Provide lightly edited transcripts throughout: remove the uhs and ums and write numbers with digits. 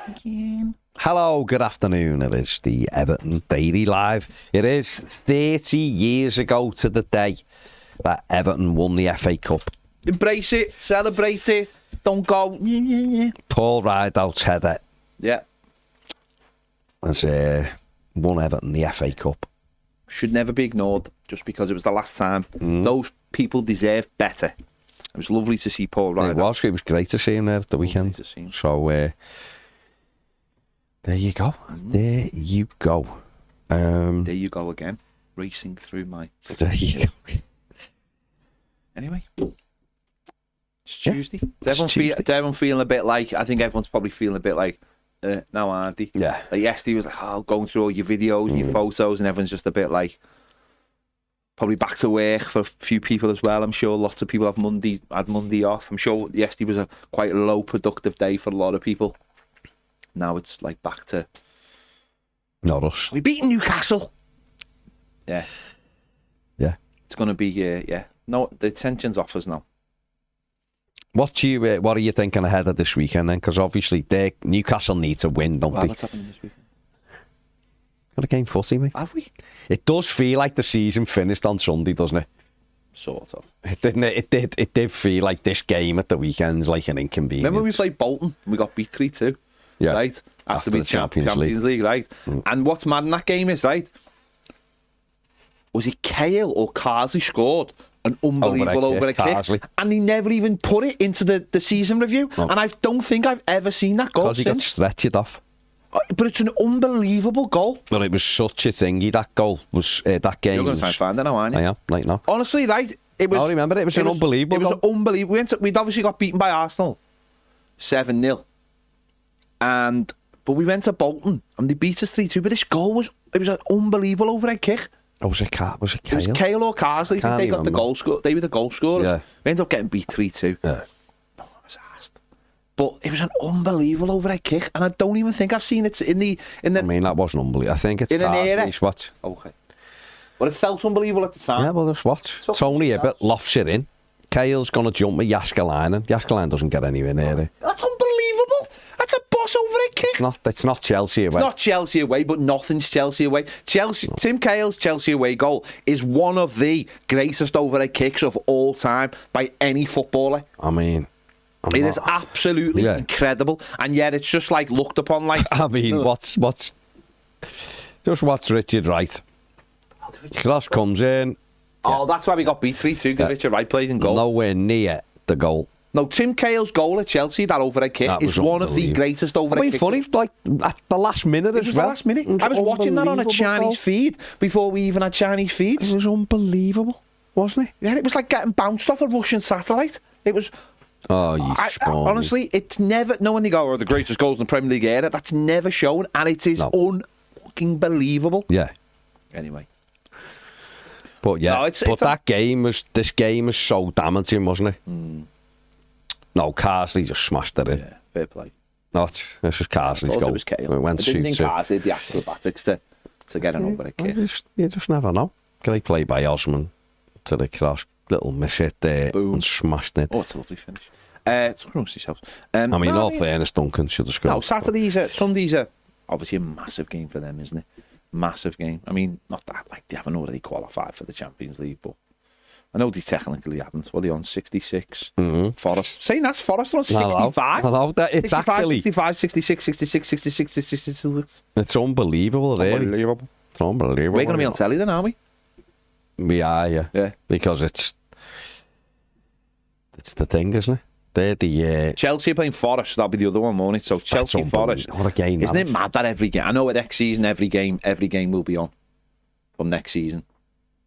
Again. Hello, good afternoon. It is the Everton Daily Live. It is 30 years ago to the day that Everton won the FA Cup. Embrace it, celebrate it, don't go. Paul Rideout's header. Yeah. Has won Everton the FA Cup. Should never be ignored just because it was the last time. Those people deserve better. It was lovely to see Paul Rideout. It was great to see him there at the weekend. So, there you go. There you go. There you go again. Racing through my... There you go. Anyway. It's Tuesday. Everyone feeling a bit like... I think everyone's probably feeling a bit like... now, aren't they? Yeah. Like yesterday was like, going through all your videos and your photos, and everyone's just a bit like... Probably back to work for a few people as well. I'm sure lots of people had Monday off. I'm sure yesterday was a quite low productive day for a lot of people. Now it's like back to... Not us. We beaten Newcastle. Yeah. Yeah. It's going to be, No, the tension's off us now. What are you thinking ahead of this weekend then? Because obviously Newcastle need to win, don't they? What's happening this weekend? Got a game footy, mate. Have we? It does feel like the season finished on Sunday, doesn't it? Sort of. It didn't. It did feel like this game at the weekend's like an inconvenience. Remember we played Bolton? We got beat 3-2. Yeah. Right? After the we Champions League, right? And what's mad in that game is, right? Was it Cahill or Carsley scored an unbelievable over a kick? And he never even put it into the season review. No. And I don't think I've ever seen that goal since. Because he got stretched off. But it's an unbelievable goal. But it was such a thingy, that goal. Was that game. You're going to try and find it now, aren't you? I am, right now. Honestly, right? It was. I remember it. It was an unbelievable goal. It was unbelievable. We'd obviously got beaten by Arsenal 7-0. But we went to Bolton and they beat us 3-2. But this goal was an unbelievable overhead kick. Oh, was it Cahill? It was Cahill or Carsley. I think they got the goal score. They were the goal scorers. Yeah. We ended up getting beat 3-2. Yeah. No one was asked. But it was an unbelievable overhead kick, and I don't even think I've seen it in the. I mean, that wasn't unbelievable. I think it's Carsley's watch. Okay. But it felt unbelievable at the time. Yeah, well, just watch. Tony Hibbert lofts it in. Cahill's going to jump with Jaskalainen. Jaskalainen doesn't get anywhere near it. That's unbelievable. That's a boss overhead kick. It's not Chelsea away. It's not Chelsea away, but nothing's Chelsea away. Tim Cahill's Chelsea away goal is one of the greatest overhead kicks of all time by any footballer. I mean... It is absolutely incredible, and yet it's just like looked upon like... I mean, just watch Richard Wright. Cross comes in. Oh, that's why we got beat 3-2, because Richard Wright played in goal. Nowhere near the goal. No, Tim Cahill's goal at Chelsea, that overhead kick, is one of the greatest overhead kicks. Funny, like at the last minute as well. The last minute. I was watching that on a Chinese feed before we even had Chinese feeds. It was unbelievable, wasn't it? Yeah, it was like getting bounced off a Russian satellite. It was... Oh, you honestly, it's never... No one they go, the greatest goals in the Premier League era. That's never shown, and it is un-fucking-believable. Yeah. Anyway. But yeah, this game was so damaging, wasn't it? No, Carsley just smashed it in. Yeah, fair play. No, this was Carsley's goal. It was Cahill. It went I didn't think Carsley had the acrobatics to get an over a kick. You just never know. Great play by Osman to the cross. Little miss it there. Boom. And smashed it. Oh, it's a lovely finish. It's across yourself. All fairness, Duncan should have scored. No, Sundays are obviously a massive game for them, isn't it? Massive game. I mean, not that like they haven't already qualified for the Champions League, but I know they technically haven't. Well, they're on 66. Forest. Saying that's Forest on 65. No, it's 65, actually 65, 66, 66, 66, 66. It's unbelievable, really. Unbelievable. It's unbelievable. We're going to be on telly then, aren't we? We are, yeah. Because it's the thing, isn't it? They're the Chelsea are playing Forest. That'll be the other one, won't it? So Chelsea Forest. What a game! Isn't it mad that every game? I know at next season, every game will be on from next season.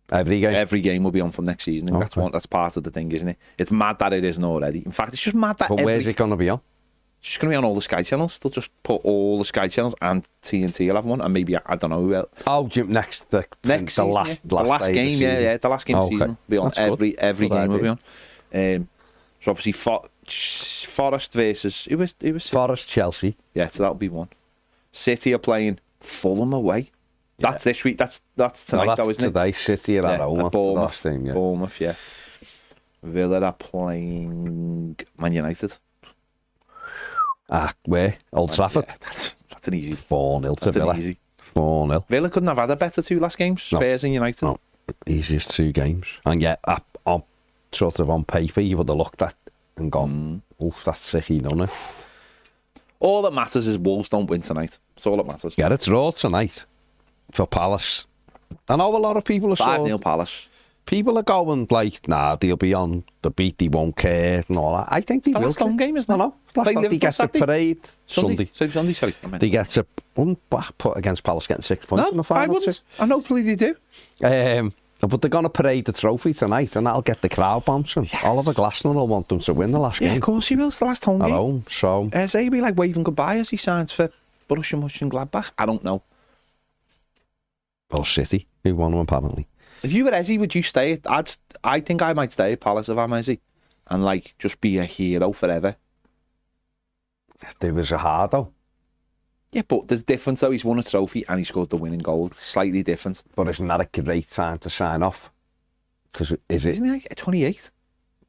Every game will be on from next season. I think that's part of the thing, isn't it? It's mad that it isn't already. In fact, it's just mad that. But where's it going to be on? It's just going to be on all the Sky channels. They'll just put all the Sky channels, and TNT will have one, and maybe I don't know who else. Oh, next season, the last game, the last game of the season will be on. Every game will be on. So obviously Forest versus who was Forest Chelsea. Yeah, so that'll be one. City are playing Fulham away. That's this week. That's tonight, though, isn't today. City are at home. Bournemouth, yeah. Villa are playing Man United. Where? Old Trafford? Yeah, that's an easy. 4-0 to Villa. Easy. 4-0. Villa couldn't have had a better 2 last games. Spurs and United. No, easiest 2 games. And yet, on sort of on paper, you would have looked at and gone, that's tricky, doesn't it? All that matters is Wolves don't win tonight. That's all that matters. Get it draw tonight for Palace. I know a lot of people are 5-0 Palace. People are going like, nah, they'll be on the beat, they won't care and all that. I think they will. Last home game, isn't it? No. They get a parade Sunday. Sunday, sorry. They get a put against Palace getting 6 points in the final. I wouldn't. And hopefully they do. But they're going to parade the trophy tonight and that'll get the crowd bouncing. Yes. Oliver Glasner will want them to win the last game. Yeah, of course he will. It's the last home game. At home, so... So he'll be like waving goodbye as he signs for Borussia Mönchengladbach. I don't know. Or City, who won them apparently. If you were Ezzy, would you stay at... I think I might stay at Palace if I'm Ezzy. And like, just be a hero forever. There was a hard though. Yeah, but there's difference though. He's won a trophy and he scored the winning goal. It's slightly different. But isn't that a great time to sign off? Because Isn't he like 28?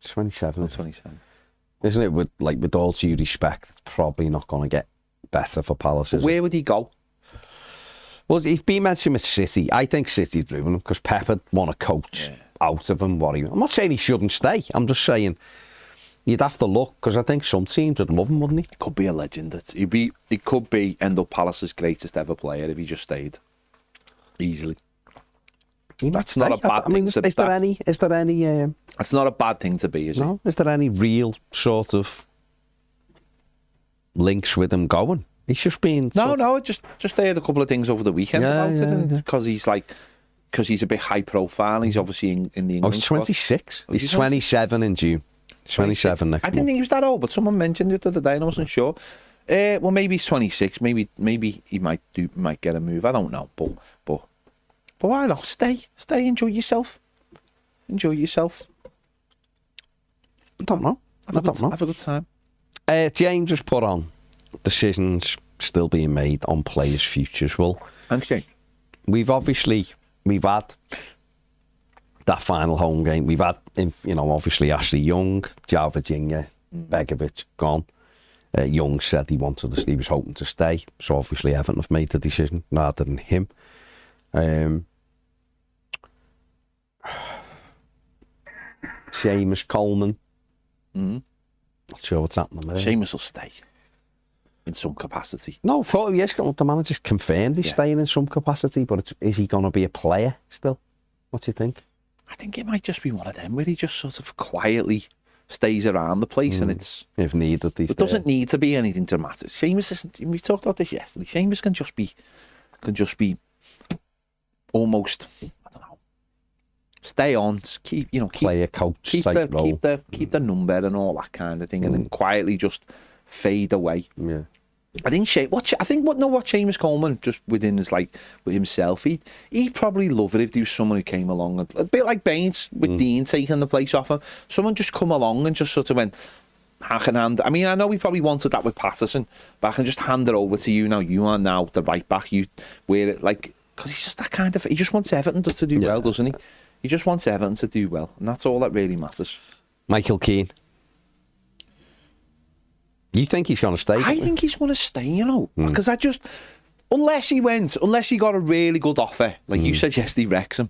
27. Oh, 27. Isn't it? With all due respect, it's probably not going to get better for Palace. Where would he go? Well, he's been mentioned with City. I think City driven him because Pep had won a coach out of him. I'm not saying he shouldn't stay. I'm just saying you'd have to look because I think some teams would love him, wouldn't he? He could be a legend. He could end up Palace's greatest ever player if he just stayed. Easily. That's not a bad thing. Is there any? That's not a bad thing to be, is it? No. Is there any real sort of links with him going? He's just been... No, just heard a couple of things over the weekend about it. Because he's a bit high profile. He's obviously in the England he's 26. He's 27 in June. 27 next month. I didn't think he was that old, but someone mentioned it the other day and I wasn't sure. Well, maybe he's 26. Maybe he might get a move. I don't know. But why not? Stay. Enjoy yourself. I don't know. Have a good time. James has put on decisions still being made on players' futures. Well, okay. We've had that final home game. We've had, obviously Ashley Young, João Virginia, Begovic gone. Young said he was hoping to stay. So obviously Everton have made the decision rather than him. Seamus Coleman. Not sure what's happening with him. Seamus will stay in some capacity. No, 40 years ago, the manager's confirmed he's staying in some capacity, but is he going to be a player still? What do you think? I think it might just be one of them where he just sort of quietly stays around the place and it's... If needed, it doesn't need to be anything dramatic. Seamus isn't... We talked about this yesterday. Seamus can just be almost... I don't know. Stay on, keep play a coach, keep the number and all that kind of thing, and then quietly just fade away. Yeah, I think what Seamus Coleman just within his with himself, he'd probably love it if there was someone who came along a bit like Baines with Dean taking the place off him. Someone just come along and just sort of went hand. I mean, I know we probably wanted that with Patterson, but I can just hand it over to you now. You are now the right back. You wear it because he's just that kind of. He just wants Everton to do well, doesn't he? He just wants Everton to do well, and that's all that really matters. Michael Keane. You think he's going to stay? I think he's going to stay, because unless he got a really good offer, like you said yesterday, Wrexham.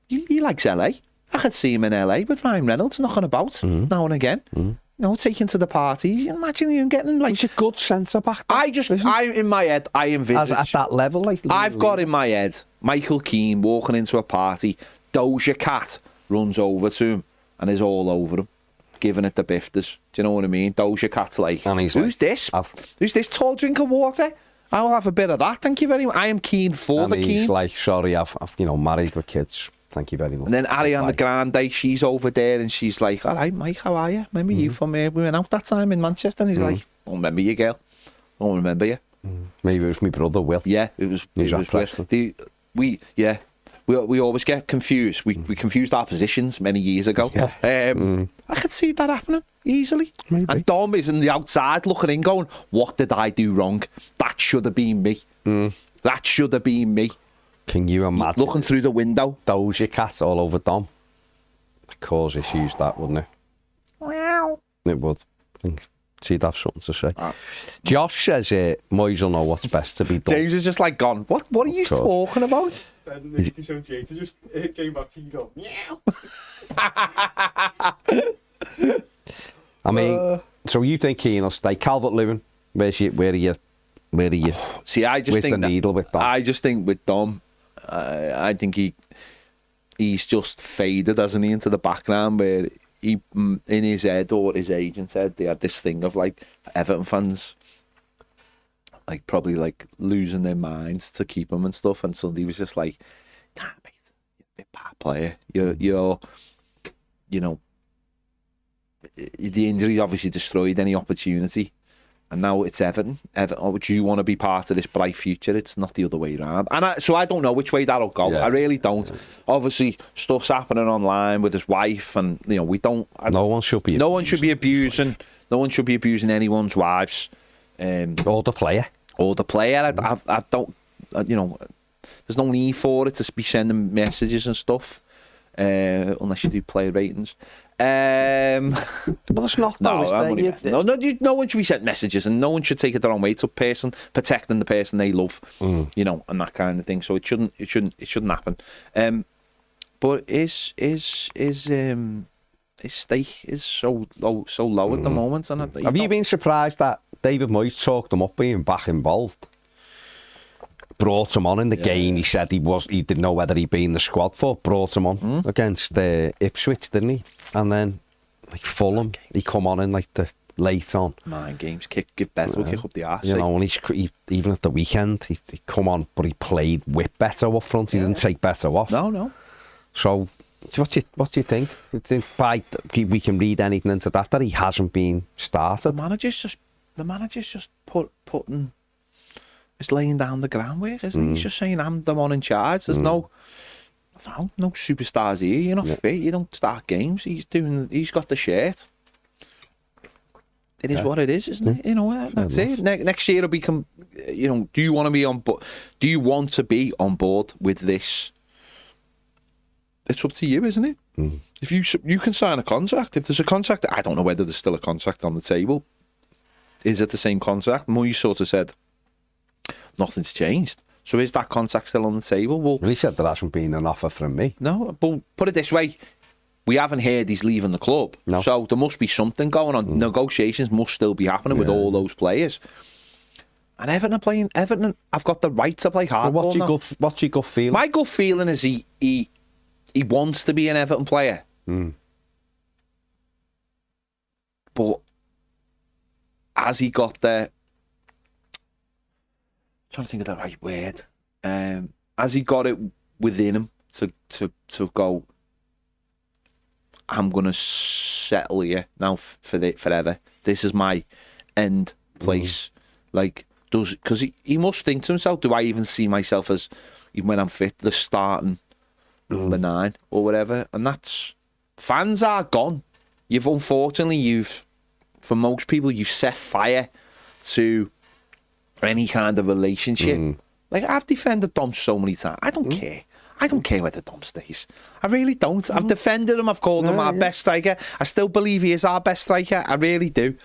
He likes LA. I could see him in LA with Ryan Reynolds knocking about now and again. Taking to the party. Imagine him getting he's a good centre back. In my head, I envisage at that level. I've got in my head Michael Keane walking into a party. Doja Cat runs over to him and is all over him, giving it the bifters. Do you know what I mean? Doja Cat's and he's who's this? Who's this tall drink of water? I'll have a bit of that. Thank you very much. I am keen for the Keane. He's sorry, I've married with kids. Thank you very much. And then Ariana Grande, she's over there and she's like, all right, Mike, how are you? Remember you from we went out that time in Manchester? And he's like, I don't remember you, girl. I don't remember you. Maybe it was my brother, Will. Yeah, it was we always get confused. We confused our positions many years ago. I could see that happening easily. Maybe. And Dom is on the outside looking in going, what did I do wrong? That should have been me. That should have been me. Can you imagine? Looking through the window. Doja Cat all over Dom. It'd cause issues, that, wouldn't it? Wow. It would. So you'd have something to say. Josh says, Moyes will know what's best to be done. James is just like gone. What are you talking about? And in 1978, he just came back to you go, meow. I mean, so you think he'll stay? Calvert-Lewin, where are you? See, I just where's think the needle with Dom? I just think with Dom, I think he's just faded, hasn't he, into the background where he, in his head or his agent said, they had this thing of like Everton fans, like probably like losing their minds to keep him and stuff, and so he was just like, nah, mate, you're a bit bad player. You're, you know, the injury obviously destroyed any opportunity. And now it's Everton. Or do you want to be part of this bright future? It's not the other way around. And so I don't know which way that'll go. Yeah. I really don't. Obviously, stuff's happening online with his wife, and you know we don't. No one should be abusing. No one should be abusing anyone's wives. Or the player. I don't. You know, there's no need for it to be sending messages and stuff, unless you do player ratings. But it's not. No one should be sent messages, and no one should take it the wrong way. It's a person protecting the person they love, you know, and that kind of thing. So it shouldn't happen. But his stake is so low at the moment. And have you been surprised that David Moyes talked him up being back involved? Brought him on in the game. He said he didn't know whether he'd be in the squad for. Brought him on against Ipswich, didn't he? And then like Fulham, he come on in like the late on. 9 games, kick better, kick up the arse. You know, and he even at the weekend, he come on, but he played with Beto up front. He didn't take Beto off. No. So what do you think? Do you think we can read anything into that he hasn't been started? The manager's just putting. It's laying down the groundwork, isn't he? He's just saying, I'm the one in charge. There's no superstars here. You're not fit. You don't start games. He's got the shirt. It is what it is, isn't it? You know, that's it. Next year it'll become, you know, do you want to be on board? Do you want to be on board with this? It's up to you, isn't it? If you can sign a contract. If there's a contract, I don't know whether there's still a contract on the table. Is it the same contract? Moyes sort of said, nothing's changed. So is that contract still on the table? Well, he said there hasn't been an offer from me. No, but put it this way, we haven't heard he's leaving the club. No. So there must be something going on. Negotiations must still be happening with all those players. And Everton are playing. Everton have got the right to play hardball. Well, what's your gut feeling? My gut feeling is he wants to be an Everton player. But as he got there, trying to think of the right word. As he got it within him to go, I'm gonna settle here now forever. This is my end place. Like, because he must think to himself, do I even see myself as, even when I'm fit, the starting number 9 or whatever? And that's, fans are gone. For most people, you've set fire to any kind of relationship. Like, I've defended Dom so many times. I don't care. I don't care whether Dom stays. I really don't. I've defended him. I've called him our best striker. I still believe he is our best striker. I really do.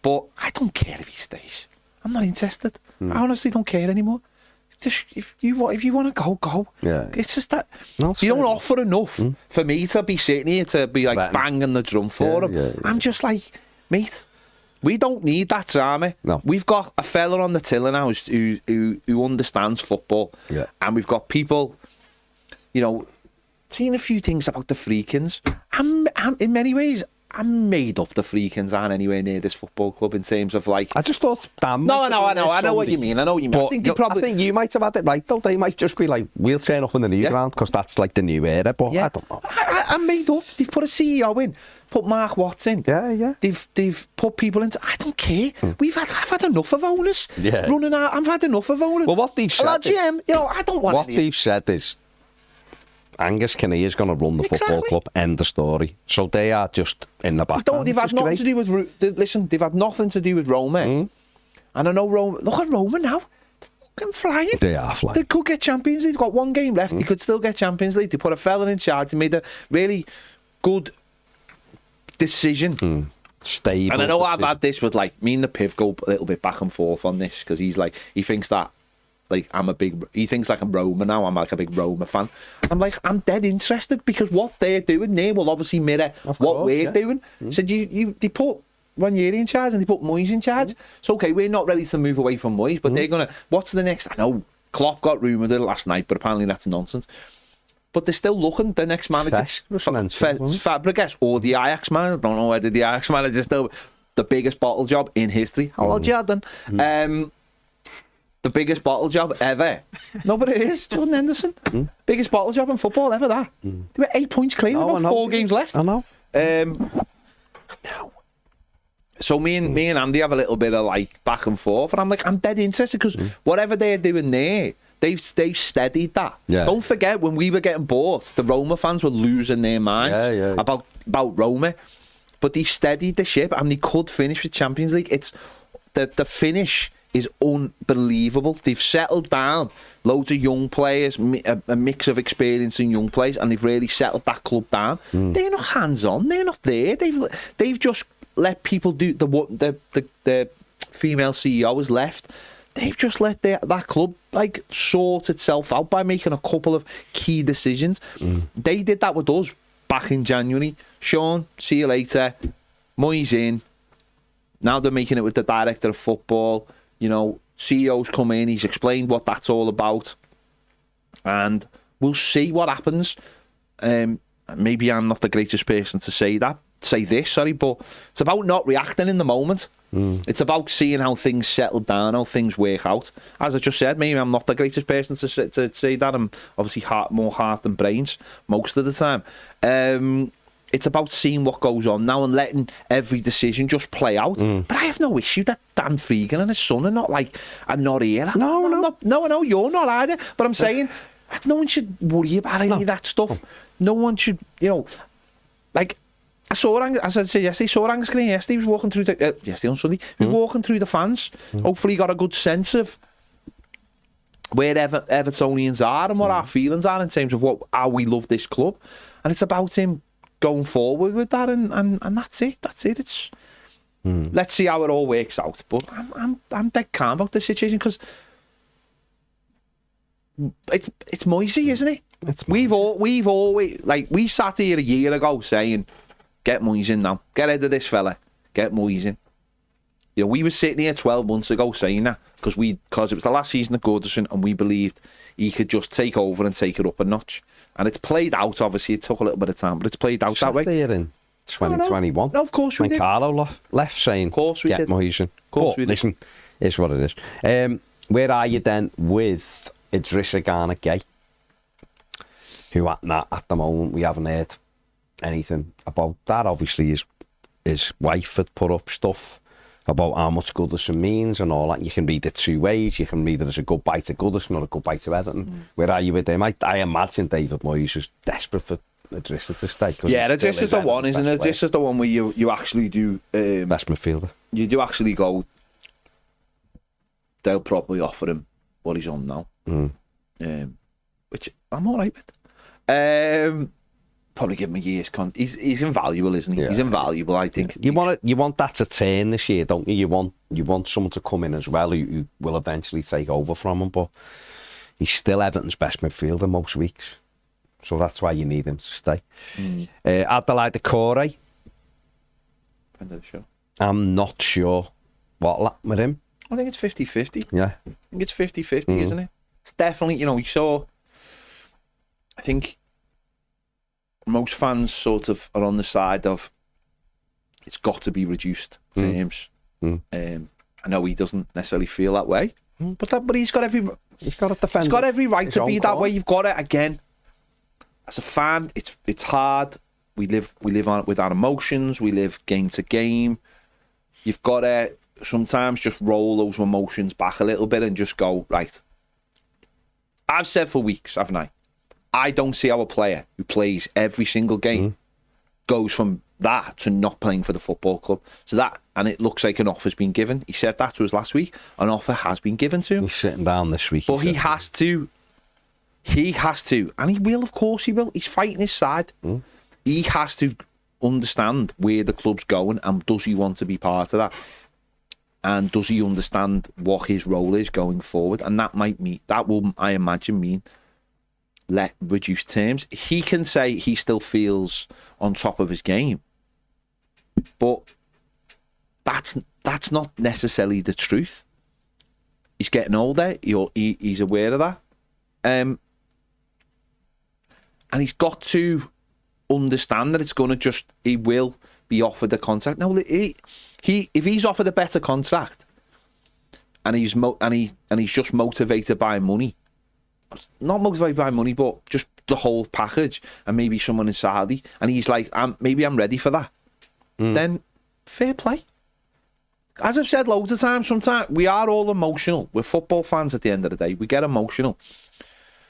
But I don't care if he stays. I'm not interested. I honestly don't care anymore. Just if you want to go. Yeah. It's just that you don't offer enough for me to be sitting here to be like banging the drum for him. Yeah. I'm just like, mate, we don't need that drama. No. We've got a fella on the tiller now who understands football. Yeah. And we've got people, you know, seeing a few things about the Friedkins. I'm in many ways, I'm made up the Friedkins aren't anywhere near this football club in terms of like. I just thought, damn. No, I know what you mean. But I think you might have had it right though. They might just be like, we'll turn up in the new ground because that's like the new era. But I don't know. I'm made up. They've put a CEO in, put Mark Watts in. Yeah. They've put people into. I don't care. I've had enough of owners running out. I've had enough of owners. Well, what they've said. GM, you know, I don't want. What they've said is, Angus Kinnear is going to run the football club. End of story. So they are just in the background. They've had nothing to do with. Listen, they've had nothing to do with Roma. And I know Roma. Look at Roma now. They're fucking flying. They are flying. They could get Champions League. They've got one game left. They could still get Champions League. They put a fella in charge. They made a really good decision stable. And I know I've had this with, like, me and the Piv go a little bit back and forth on this, because he's like, he thinks that, like, he thinks like I'm Roma now. I'm like a big Roma fan. I'm like, I'm dead interested, because what they're doing there will obviously mirror what we're doing. So they put Ranieri in charge and they put Moyes in charge. So, okay, we're not ready to move away from Moyes, but they're going to, what's the next? I know Klopp got rumoured last night, but apparently that's nonsense. But they're still looking, the next manager. Fabregas, or the Ajax manager. I don't know whether the Ajax manager is still the biggest bottle job in history. Hello, Jordan. The biggest bottle job ever. No, but it is, Jordan Henderson. Biggest bottle job in football ever, that. They were 8 points clear, about 4 games left. I know. So me and Andy have a little bit of, like, back and forth, and I'm like, I'm dead interested, because whatever they're doing there, they've steadied that. Yeah. Don't forget, when we were getting bought, the Roma fans were losing their minds about Roma, but they steadied the ship, and they could finish with Champions League. It's the finish is unbelievable. They've settled down, loads of young players, a mix of experience and young players, and they've really settled that club down. They're not hands-on. They're not there. They've just let people do the female CEO has left. They've just let that club, like, sort itself out by making a couple of key decisions. They did that with us back in January. Sean, see you later. Moyes in. Now they're making it with the director of football. You know, CEO's come in. He's explained what that's all about, and we'll see what happens. Maybe I'm not the greatest person to say this, but it's about not reacting in the moment. It's about seeing how things settle down, how things work out. As I just said, maybe I'm not the greatest person to say that. I'm obviously more heart than brains most of the time. It's about seeing what goes on now and letting every decision just play out. But I have no issue that Dan Friedkin and his son are not here. No, you're not either. But I'm saying no one should worry about any of that stuff. No one should, like. I saw, as I said yesterday, Angus Green yesterday. He was walking through yesterday on Sunday. He was walking through the fans. Hopefully, he got a good sense of where Evertonians are and what our feelings are in terms of how we love this club. And it's about him going forward with that, and that's it. That's it. It's let's see how it all works out. But I'm dead calm about the situation, because it's Moisey, isn't it? We've always, like, we sat here a year ago saying, get Moyes in now. Get rid of this fella. Get Moyes in. You know, we were sitting here 12 months ago saying that because it was the last season of Goodison, and we believed he could just take over and take it up a notch. And it's played out, obviously. It took a little bit of time, but it's played out that way. Here in 2021. No, of course we did. When Carlo left saying, get Moyes in. Of course we did. Listen, it's what it is. Where are you then with Idrissa Gana Gay? Who at the moment we haven't heard anything about that. Obviously his wife had put up stuff about how much Goodison means and all that. You can read it two ways. You can read it as a goodbye to Goodison or a goodbye to Everton. Where are you with him? I imagine David Moyes is desperate for Idrissa to stay. Yeah, Idrissa's the one, isn't it? Idrissa's the one where you actually do best midfielder. You do actually go, they'll probably offer him what he's on now. Which I'm alright with. Probably give him a year's he's invaluable, isn't he? Yeah. He's invaluable, I think. You want that to turn this year, don't you? You want someone to come in as well who will eventually take over from him, but he's still Everton's best midfielder most weeks, so that's why you need him to stay. Adelaide Doucouré. I'm not sure what'll happen with him. I think it's 50-50. Yeah, I think it's 50-50, isn't it? It's definitely, you saw. I think most fans sort of are on the side of it's got to be reduced terms. I know he doesn't necessarily feel that way, but he's got every right to be that way. You've got it again. As a fan, it's hard. We live on with our emotions. We live game to game. You've got to sometimes just roll those emotions back a little bit and just go, right. I've said for weeks, haven't I? I don't see how a player who plays every single game goes from that to not playing for the football club. And it looks like an offer's been given. He said that to us last week. An offer has been given to him. He's sitting down this week. But he has to. And he will, of course he will. He's fighting his side. He has to understand where the club's going, and does he want to be part of that? And does he understand what his role is going forward? And that will, I imagine, mean let reduce terms. He can say he still feels on top of his game, but that's not necessarily the truth. He's getting older. He's aware of that, and he's got to understand that it's going to he will be offered a contract. Now, if he's offered a better contract, and he's just motivated by money, not motivated by money, but just the whole package, and maybe someone in Saudi, and he's like, maybe I'm ready for that. Then fair play. As I've said loads of times, sometimes we are all emotional. We're football fans at the end of the day. We get emotional.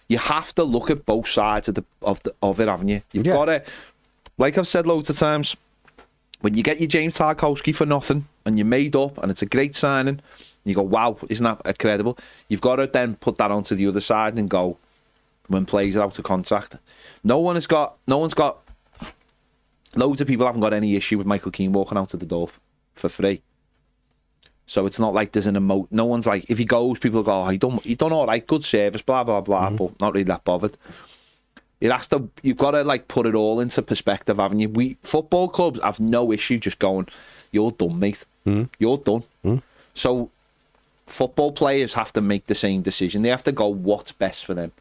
You have to look at both sides of it, haven't you? You've got to, like I've said loads of times, when you get your James Tarkowski for nothing and you're made up and it's a great signing, and you go, wow, isn't that incredible? You've got to then put that onto the other side and go, when players are out of contract. Loads of people haven't got any issue with Michael Keane walking out of the door for free. So it's not like there's no one's like, if he goes, people go, oh, he done all right, good service, blah, blah, blah, but not really that bothered. You've got to like put it all into perspective, haven't you? Football clubs have no issue just going, you're done, mate. You're done. So football players have to make the same decision. They have to go, what's best for them?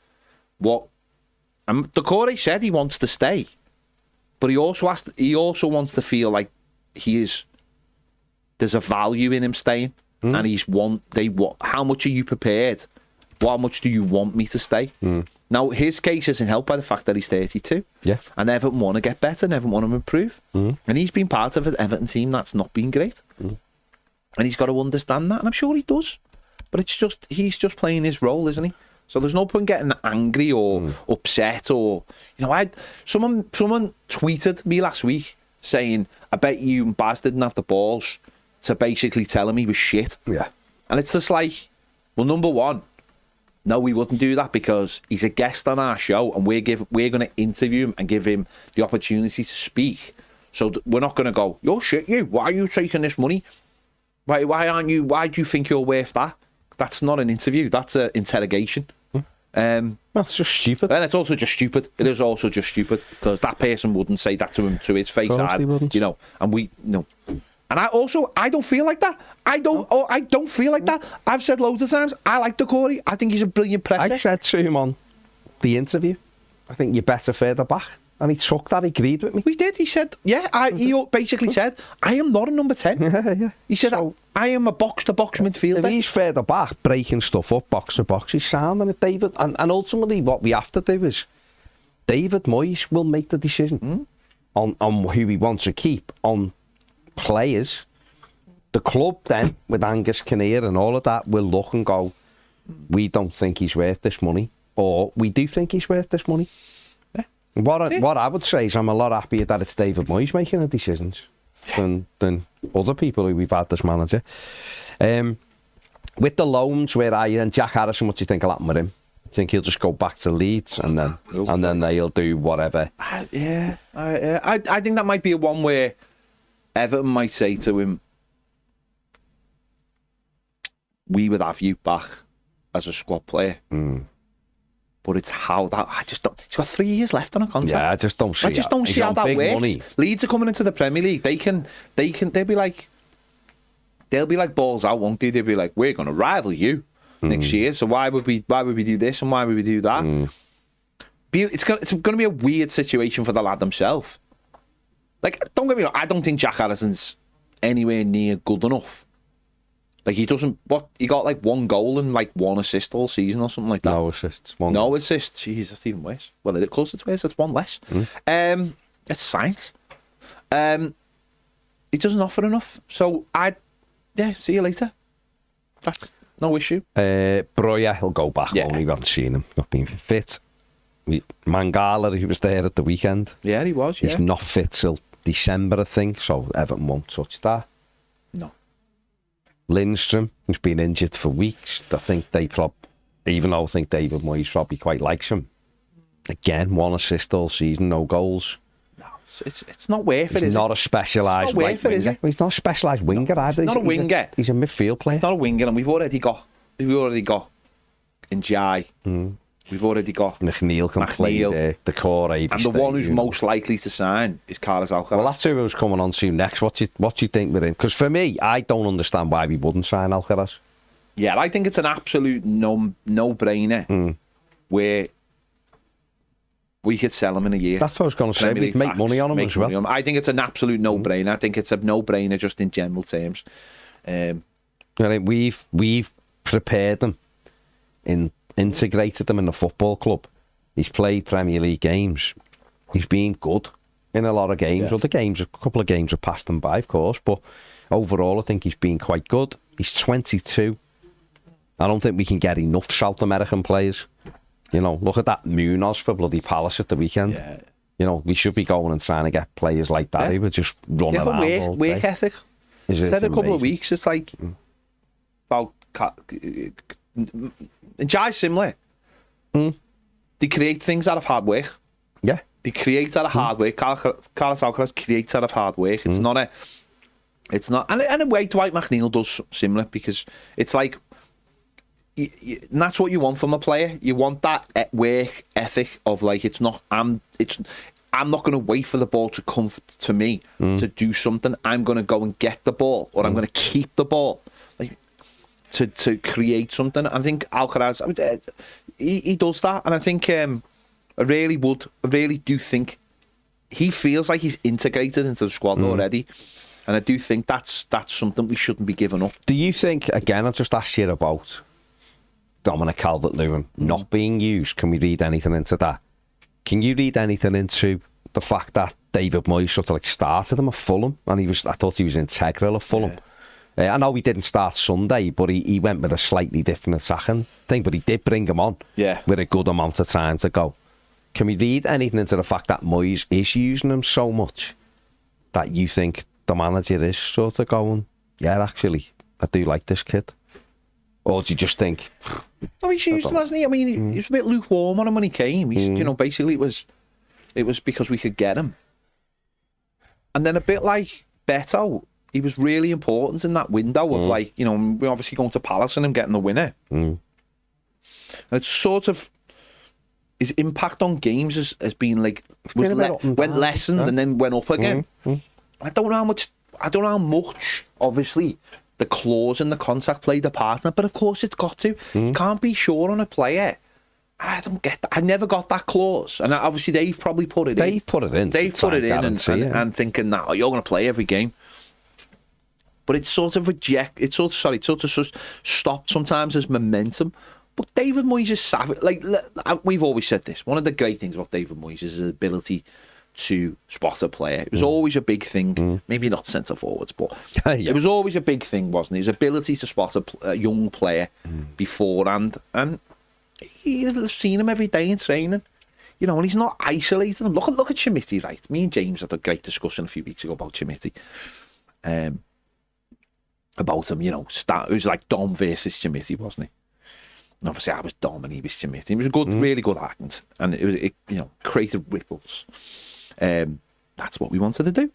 And Doucouré said he wants to stay, but he also wants to feel like there's a value in him staying, and how much are you prepared? How much do you want me to stay? Now, his case isn't helped by the fact that he's 32. Yeah. And Everton want to get better, and Everton want to improve. And he's been part of an Everton team that's not been great. And he's got to understand that, and I'm sure he does. But he's just playing his role, isn't he? So there's no point getting angry or upset or, someone tweeted me last week saying, I bet you and Baz didn't have the balls to basically tell him he was shit. Yeah. And it's just like, well, number one, no, we wouldn't do that because he's a guest on our show and we're going to interview him and give him the opportunity to speak. So we're not going to go, you're shit, you. Why are you taking this money? Why do you think you're worth that? That's not an interview. That's an interrogation. That's just stupid. And it's also just stupid. It is also just stupid because that person wouldn't say that to him to his face. And we no. And I don't feel like that. I don't feel like that. I've said loads of times, I like Doucouré. I think he's a brilliant presser. I said to him on the interview, I think you're better further back. And he took that, he agreed with me. We did. He said, he basically said, I am not a number 10. Yeah. He said, I am a box-to-box midfielder. If he's further back, breaking stuff up, box-to-box, he's sounding it, David. And ultimately, what we have to do is, David Moyes will make the decision on who he wants to keep, on players. The club then, with Angus Kinnear and all of that, will look and go, we don't think he's worth this money, or we do think he's worth this money. Yeah. What I would say is I'm a lot happier that it's David Moyes making the decisions than other people who we've had as manager. With the loans, and Jack Harrison, what do you think will happen with him? I think he'll just go back to Leeds and then they'll do whatever. I think that might be a one where Everton might say to him, we would have you back as a squad player. But it's how that, I just don't, he's got 3 years left on a contract. Yeah, I just don't see how that works. Money. Leeds are coming into the Premier League. They'll be like balls out, won't they? They'll be like, we're going to rival you next year. So why would we do this and why would we do that? It's going to be a weird situation for the lad himself. Like, don't get me wrong, I don't think Jack Harrison's anywhere near good enough. Like, he got like 1 goal and like 1 assist all season or something like that. No assists. No assists. Jeez, that's even worse. Well, it's closer to worse. That's 1 less. It's science. He doesn't offer enough. So see you later. That's no issue. Broya, he'll go back. We haven't seen him. Not being fit. Mangala, who was there at the weekend. Yeah, he was. He's not fit till December, I think. So Everton won't touch that. No. Lindstrom, who's been injured for weeks. I think even though I think David Moyes probably quite likes him. Again, 1 assist all season, no goals. No, It's not worth it, He's is not it? a specialised It's not right worth it, is winger. it? He's not a specialised winger either. not a winger. He's a midfield player. He's not a winger, and we've already got Njai. We've already got McNeil can play there. Doucouré, and the one who's most likely to sign is Carlos Alcaraz. Well, that's who I was coming on to next. What do you think with him? Because for me, I don't understand why we wouldn't sign Alcaraz. Yeah, I think it's an absolute no-brainer where we could sell him in a year. That's what I was going to say. We'd make money on him as well. I think it's an absolute no-brainer. I think it's a no-brainer just in general terms. I think we've prepared him, integrated him in the football club. He's played Premier League games. He's been good in a lot of games. Yeah. Other games, a couple of games have passed him by, of course, but overall I think he's been quite good. He's 22. I don't think we can get enough South American players. You know, look at that Munoz for bloody Palace at the weekend. Yeah. You know, we should be going and trying to get players like that who would just run around all day. Work ethic. Said a couple of weeks, it's like about Njai's similar. They create things out of hard work. Yeah. They create out of hard work. Carlos Alcaraz creates out of hard work. It's not a. It's not, and in a way, Dwight McNeil does similar because it's like, and that's what you want from a player. You want that work ethic of like, it's not. I'm not going to wait for the ball to come to me to do something. I'm going to go and get the ball, or I'm going to keep the ball, like to create something. I think Alcaraz, he does that, and I think I really do think he feels like he's integrated into the squad already. And I do think that's something we shouldn't be giving up. Do you think, again, I just asked you about Dominic Calvert-Lewin not being used. Can we read anything into that? Can you read anything into the fact that David Moyes sort of like started him at Fulham, and I thought he was integral at Fulham. Yeah. I know he didn't start Sunday, but he went with a slightly different attacking thing, but he did bring him on with a good amount of time to go. Can we read anything into the fact that Moyes is using him so much that you think the manager is sort of going, yeah, actually, I do like this kid? Or do you just think... No, he's used him, hasn't he? I mean, he was a bit lukewarm on him when he came. He's, you know, basically it was because we could get him. And then a bit like Beto, he was really important in that window of like, you know, we're obviously going to Palace and him getting the winner. And it's sort of... His impact on games has been like... went lessened and then went up again. I don't know how much, obviously, the clause in the contract played a partner, but of course it's got to. You can't be sure on a player. I don't get that. I never got that clause. And obviously they've probably put it in. They've put it in and thinking that, you're going to play every game. But it's sort of stopped sometimes as momentum. But David Moyes is savage. Like, we've always said this. One of the great things about David Moyes is his ability to spot a player. It was always a big thing. Maybe not centre forwards, but it was always a big thing, wasn't it? His ability to spot a young player beforehand, and you've seen him every day in training. You know, and he's not isolated him. Look at Chimiti, right? Me and James had a great discussion a few weeks ago about Chimiti. About him, you know, it was like Dom versus Chimiti, wasn't it? And obviously, I was Dom and he was Chimiti. It was a good, really good argument, and it you know, created ripples. That's what we wanted to do.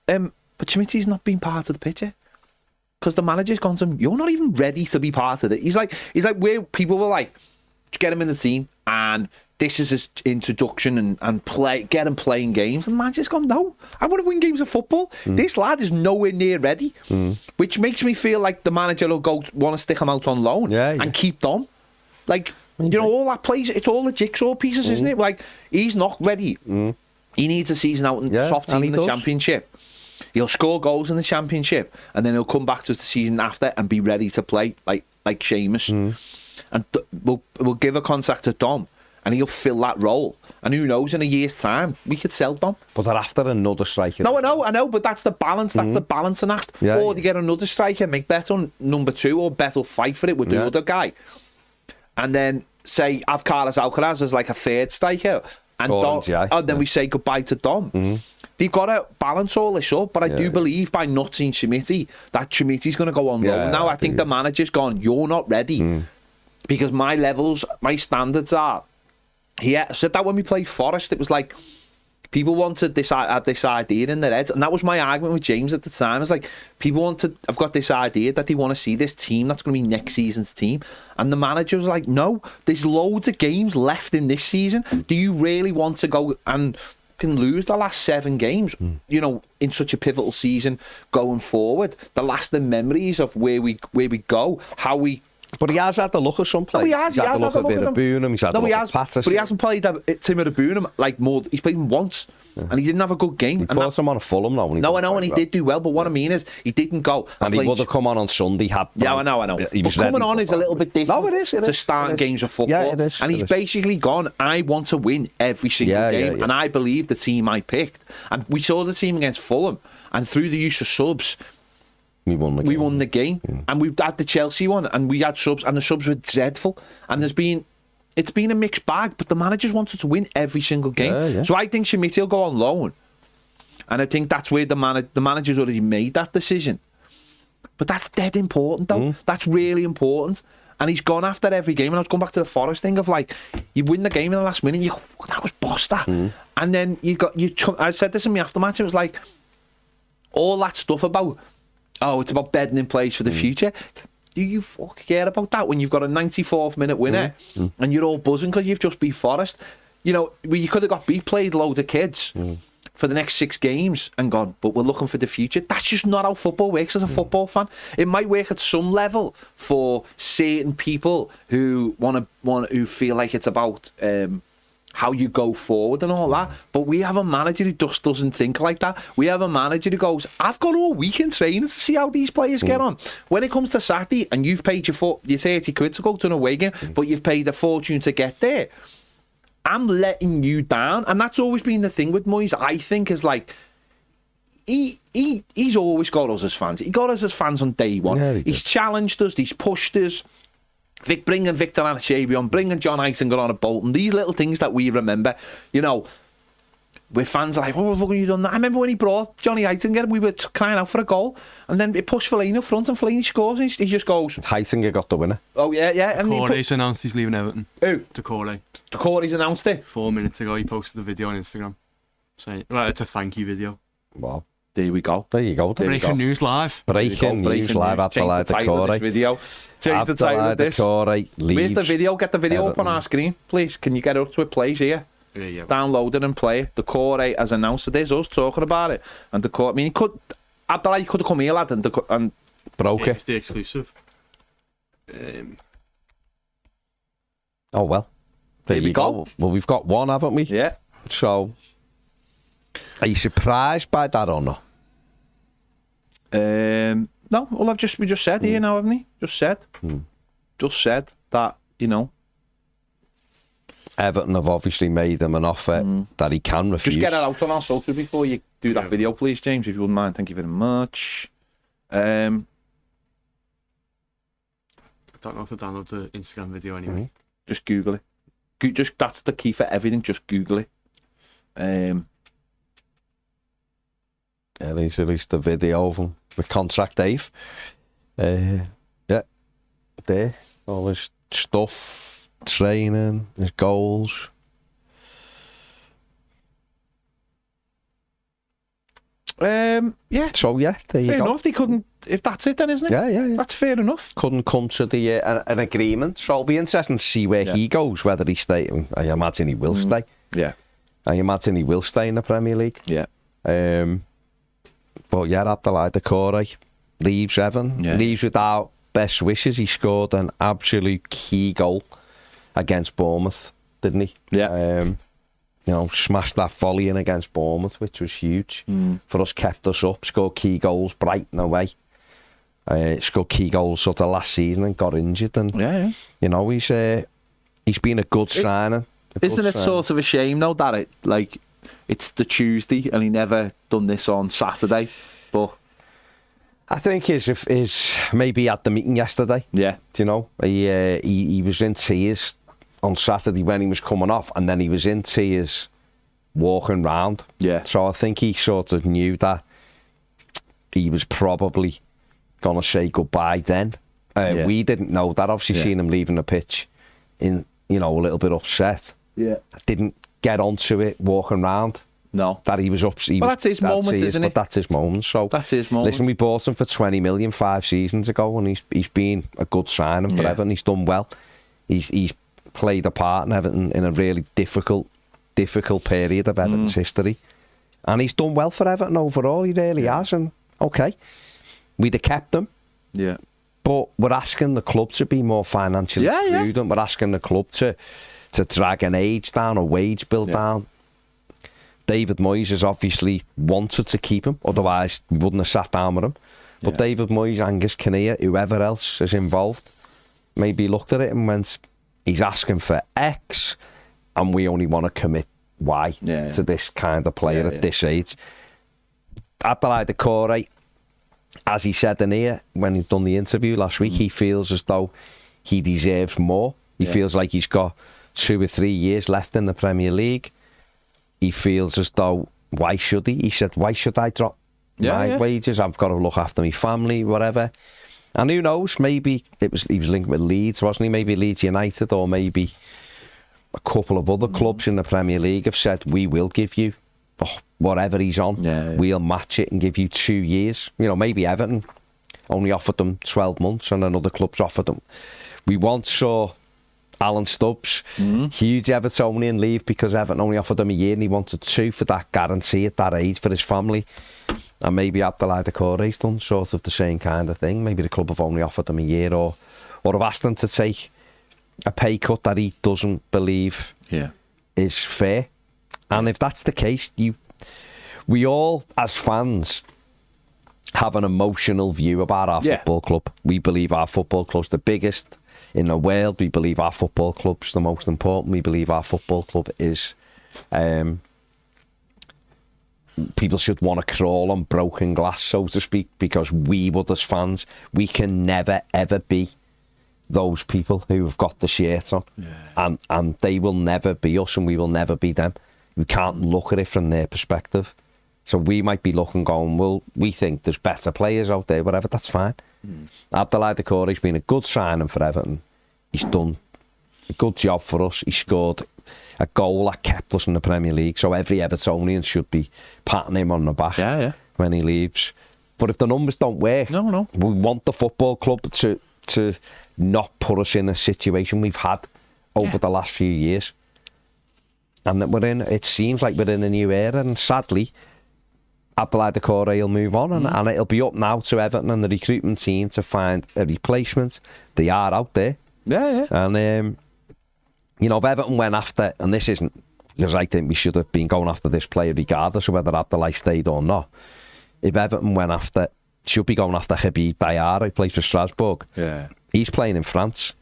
But Chimiti's not been part of the picture because the manager's gone to him, you're not even ready to be part of it. He's like where people were like, get him in the team and this is his introduction and get him playing games. And the manager's gone, no, I want to win games of football. This lad is nowhere near ready, which makes me feel like the manager will want to stick him out on loan and keep Dom. Like, you know, all that plays, it's all the jigsaw pieces, isn't it? Like, he's not ready. He needs a season out in the top team in the Championship. He'll score goals in the Championship, and then he'll come back to us the season after and be ready to play like Seamus. And we'll give a contract to Dom, and he'll fill that role. And who knows, in a year's time, we could sell Dom. But they're after another striker. No, I know, but that's the balance. That's the balancing act. Or they get another striker, make Beto number 2, or Beto fight for it with the other guy. And then, say, have Carlos Alcaraz as like a third striker. And then we say goodbye to Dom. They've got to balance all this up, but I do believe by not seeing Chimiti, that Chimiti's going to go on loan. Now I think the manager's gone, you're not ready. Because my standards are... I said that when we played Forest, it was like, people wanted this idea in their heads, and that was my argument with James at the time. It's like I've got this idea that they want to see this team that's going to be next season's team, and the manager was like, no, there's loads of games left in this season. Do you really want to go and can lose the last 7 games, you know, in such a pivotal season going forward? The lasting memories of where we go, how we. But he has had the look of some players. No, he has. He's had the look of Boonham. He's had the look of Patterson. But he hasn't played Tim Boonham like more. He's played him once, and he didn't have a good game. He put him on a Fulham now. No, I know, and he did do well. But what I mean is, he didn't go. And he would have come on Sunday. Yeah, I know. But coming on is a little bit different. No, it is. To starting games of football. Yeah, it is. And he's basically gone, I want to win every single game, and I believe the team I picked. And we saw the team against Fulham, and through the use of subs, we won the game. And we've had the Chelsea one, and we had subs, and the subs were dreadful. And it's been a mixed bag, but the managers wanted to win every single game. Yeah. So I think Schmidt will go on loan, and I think that's where the manager's already made that decision. But that's dead important, though. That's really important. And he's gone after every game. And I was going back to the Forest thing of like, you win the game in the last minute, you go, that was boss that. And then I said this in my aftermatch, it was like, all that stuff about, it's about bedding in place for the future. Do you fucking care about that when you've got a 94th minute winner and you're all buzzing because you've just beat Forest? You know, you could have got played load of kids for the next 6 games and gone, but we're looking for the future. That's just not how football works as a football fan. It might work at some level for certain people who who feel like it's about how you go forward and all that. But we have a manager who just doesn't think like that. We have a manager who goes, I've got all week in training to see how these players get on. When it comes to Saturday and you've paid your 30 quid to go to an away game, but you've paid a fortune to get there, I'm letting you down. And that's always been the thing with Moyes, I think, is like, he's always got us as fans. He got us as fans on day one. Yeah, he's challenged us, he's pushed us. Bringing Victor Anachabi on, bringing John Heisinger on at Bolton, these little things that we remember, you know, where fans are like, oh, look what you done that. I remember when he brought Johnny Heisinger, we were crying out for a goal, and then it pushed Fellaini up front, and Fellaini scores, and he just goes... Heisinger got the winner. Oh, yeah. And Doucouré's announced he's leaving Everton. Who? Doucouré. Doucouré's announced it? 4 minutes ago, he posted the video on Instagram. Saying, well, it's a thank you video. Wow. There we go. There you go. Breaking news live. Breaking news live after Doucouré. Video. Change the title of this. Where's the video? Get the video up on our screen, please. Can you get up to it? Plays here. Yeah. Download it and play it. Doucouré has announced it. There's us talking about it. And Doucouré, I mean, he could have come here, lad, and broke it. It's the exclusive. Oh, well. There you go. Well, we've got one, haven't we? Yeah. So, are you surprised by that or not? No, well, we just said here now, haven't he? Just said that, you know. Everton have obviously made him an offer that he can refuse. Just get it out on our social before you do that video, please, James, if you wouldn't mind. Thank you very much. I don't know how to download the Instagram video anyway. Just Google it. That's the key for everything. Just Google it. Yeah, he's released the video of him with Contract Dave. There. All his stuff, training, his goals. Yeah. So, yeah, there you go. Fair enough. They couldn't... If that's it, then, isn't it? Yeah. That's fair enough. Couldn't come to the an agreement. So it'll be interesting to see where he goes, whether he stays. I imagine he will stay. Yeah. I imagine he will stay in the Premier League. Yeah. But yeah, Doucouré leaves Everton. Leaves without best wishes. He scored an absolute key goal against Bournemouth, didn't he? Yeah. You know, smashed that volley in against Bournemouth, which was huge. For us, kept us up. Scored key goals, Brighton away. Scored key goals sort of last season and got injured. And you know, he's been a good signing. Isn't it sort of a shame though that it's the Tuesday and he never done this on Saturday? But I think is maybe at the meeting yesterday. Yeah. Do you know? He was in tears on Saturday when he was coming off, and then he was in tears walking round. Yeah. So I think he sort of knew that he was probably going to say goodbye then. We didn't know that. Obviously, seeing him leaving the pitch in, you know, a little bit upset. Yeah. I didn't get onto it walking round. No. That he was up. That's his moment, isn't it? But that's his moment. So That's his moment. Listen, we bought him for 20 million 5 seasons ago, and he's been a good signing for Everton. He's done well. He's played a part in Everton in a really difficult period of Everton's history, and he's done well for Everton overall. He really has. And okay, we'd have kept him. Yeah. But we're asking the club to be more financially prudent. We're asking the club to drag an age down, a wage bill down. David Moyes has obviously wanted to keep him, otherwise we wouldn't have sat down with him. But David Moyes, Angus Kinnear, whoever else is involved, maybe looked at it and went, he's asking for X, and we only want to commit Y to this kind of player at this age. Doucouré, as he said in here when he'd done the interview last week, he feels as though he deserves more. He feels like he's got 2 or 3 years left in the Premier League. He feels as though, why should he? He said, why should I drop my wages? I've got to look after my family, whatever. And who knows, maybe he was linked with Leeds, wasn't he? Maybe Leeds United, or maybe a couple of other clubs in the Premier League have said, we will give you whatever he's on. We'll match it and give you 2 years. You know, maybe Everton only offered them 12 months and another club's offered them. We once saw Alan Stubbs, huge Evertonian, leave because Everton only offered him a year and he wanted 2 for that guarantee at that age for his family. And maybe Doucouré's done sort of the same kind of thing. Maybe the club have only offered him a year, or have asked him to take a pay cut that he doesn't believe is fair. And if that's the case, we all, as fans, have an emotional view about our football club. We believe our football club's the biggest in the world. We believe our football club's the most important. We believe our football club is... people should want to crawl on broken glass, so to speak, because we would, as fans, we can never, ever be those people who have got the shirt on. And they will never be us, and we will never be them. We can't look at it from their perspective. So we might be looking, going, well, we think there's better players out there, whatever, that's fine. Doucouré's been a good signing for Everton. He's done a good job for us. He scored a goal that kept us in the Premier League, so every Evertonian should be patting him on the back when he leaves. But if the numbers don't work, we want the football club to not put us in a situation we've had over the last few years. And that it seems like we're in a new era, and sadly, Doucouré will move on, and it'll be up now to Everton and the recruitment team to find a replacement. They are out there. And, you know, if Everton went after, and this isn't, because I think we should have been going after this player regardless of whether Doucouré stayed or not. If Everton went after, should be going after Habib Diarra, who plays for Strasbourg. He's playing in France.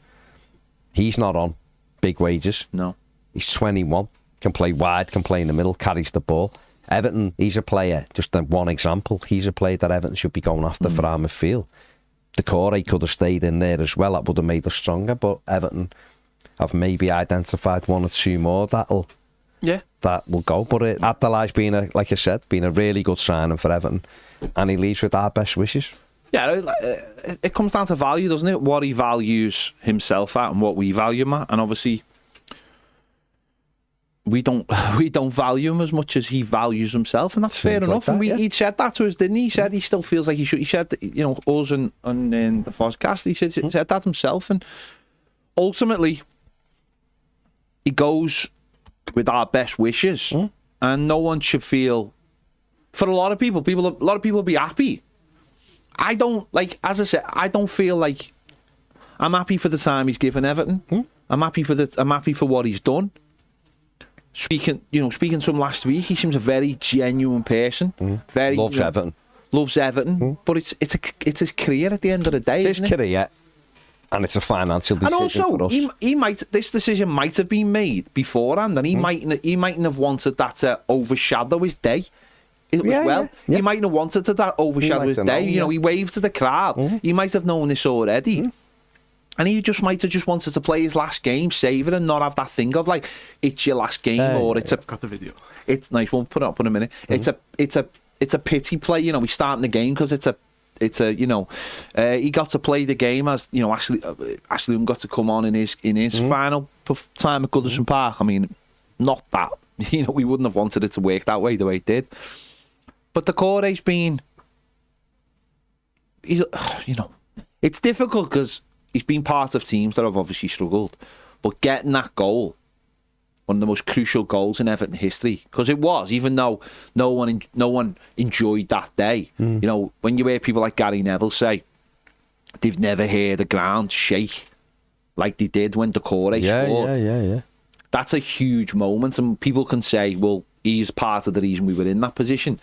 He's not on big wages. No. He's 21. Can play wide, can play in the middle, carries the ball. Everton, he's a player, just one example, he's a player that Everton should be going after for our midfield. Doucouré could have stayed in there as well, that would have made us stronger, but Everton have maybe identified 1 or 2 more that will go. But Doucouré's been, like I said, been a really good signing for Everton, and he leaves with our best wishes. Yeah, it comes down to value, doesn't it? What he values himself at and what we value him at, and obviously we don't value him as much as he values himself, and that's fair enough. And he said that to us, didn't he? He said he still feels like he should. He said, you know, us and in the podcast, he said that himself, and ultimately he goes with our best wishes, and no one should feel. For a lot of people, a lot of people will be happy. I don't, like, as I said, I don't feel like I'm happy for the time he's given Everton. I'm happy for what he's done. Speaking to him last week, he seems a very genuine person. Very loves Everton. Loves Everton, but it's his career at the end of the day. It's his career, and it's a financial decision. And also, for us. This decision might have been made beforehand, and he mightn't have wanted that to overshadow his day. He mightn't have wanted that overshadow his day. You know, he waved to the crowd. He might have known this already. And he just might have just wanted to play his last game, save it, and not have that thing of like, it's your last game, or it's I've got the video. It's nice. We'll put it up in a minute. It's a pity play. You know, he's starting the game because it's a you know, he got to play the game as, you know, Ashley got to come on in his final time at Goodison Park. I mean, not that You know, we wouldn't have wanted it to work that way, the way it did. But Doucouré's been, you know, it's difficult because he's been part of teams that have obviously struggled. But getting that goal, one of the most crucial goals in Everton history, because it was, even though no one enjoyed that day. You know, when you hear people like Gary Neville say they've never heard the ground shake like they did when Doucouré scored. Yeah. That's a huge moment, and people can say, well, he's part of the reason we were in that position.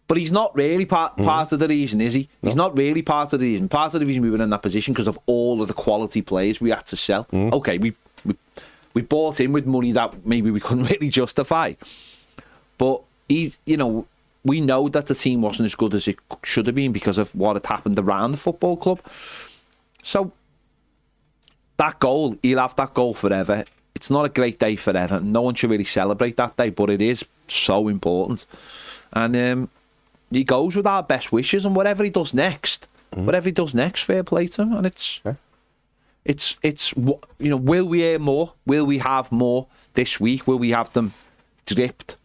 But he's not really part of the reason, is he? No. He's not really part of the reason. Part of the reason we were in that position because of all of the quality players we had to sell. Okay, we bought in with money that maybe we couldn't really justify. But we know that the team wasn't as good as it should have been because of what had happened around the football club. So that goal, he'll have that goal forever. It's not a great day forever. No one should really celebrate that day, but it is so important. And he goes with our best wishes, and whatever he does next, fair play to him. And it's will we hear more? Will we have more this week? Will we have them dripped?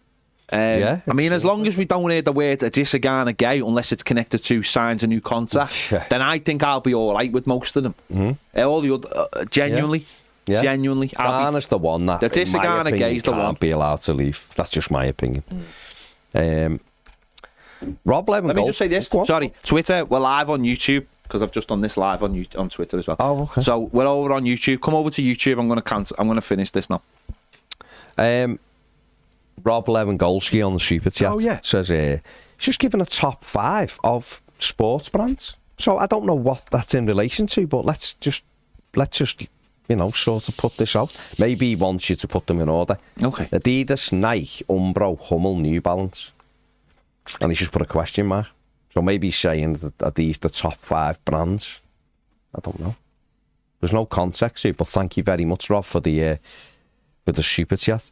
I mean, as long as we don't hear the words Adisagana gay, unless it's connected to signs a new contract, then I think I'll be all right with most of them. All the other, genuinely. Ghana's the one that, Adisagana gay's the one. Can't be allowed to leave. That's just my opinion. Rob Levin. Let me just say this. Sorry, Twitter. We're live on YouTube because I've just done this live on Twitter as well. Oh, okay. So we're over on YouTube. Come over to YouTube. I'm going to finish this now. Rob Levin-Golski on the Super Chat says he's just given a top 5 of sports brands. So I don't know what that's in relation to, but let's just sort of put this out. Maybe he wants you to put them in order. Okay. Adidas, Nike, Umbro, Hummel, New Balance. And he's just put a question mark. So maybe he's saying that are these the top 5 brands? I don't know. There's no context here, but thank you very much, Rob, for the Super Chat.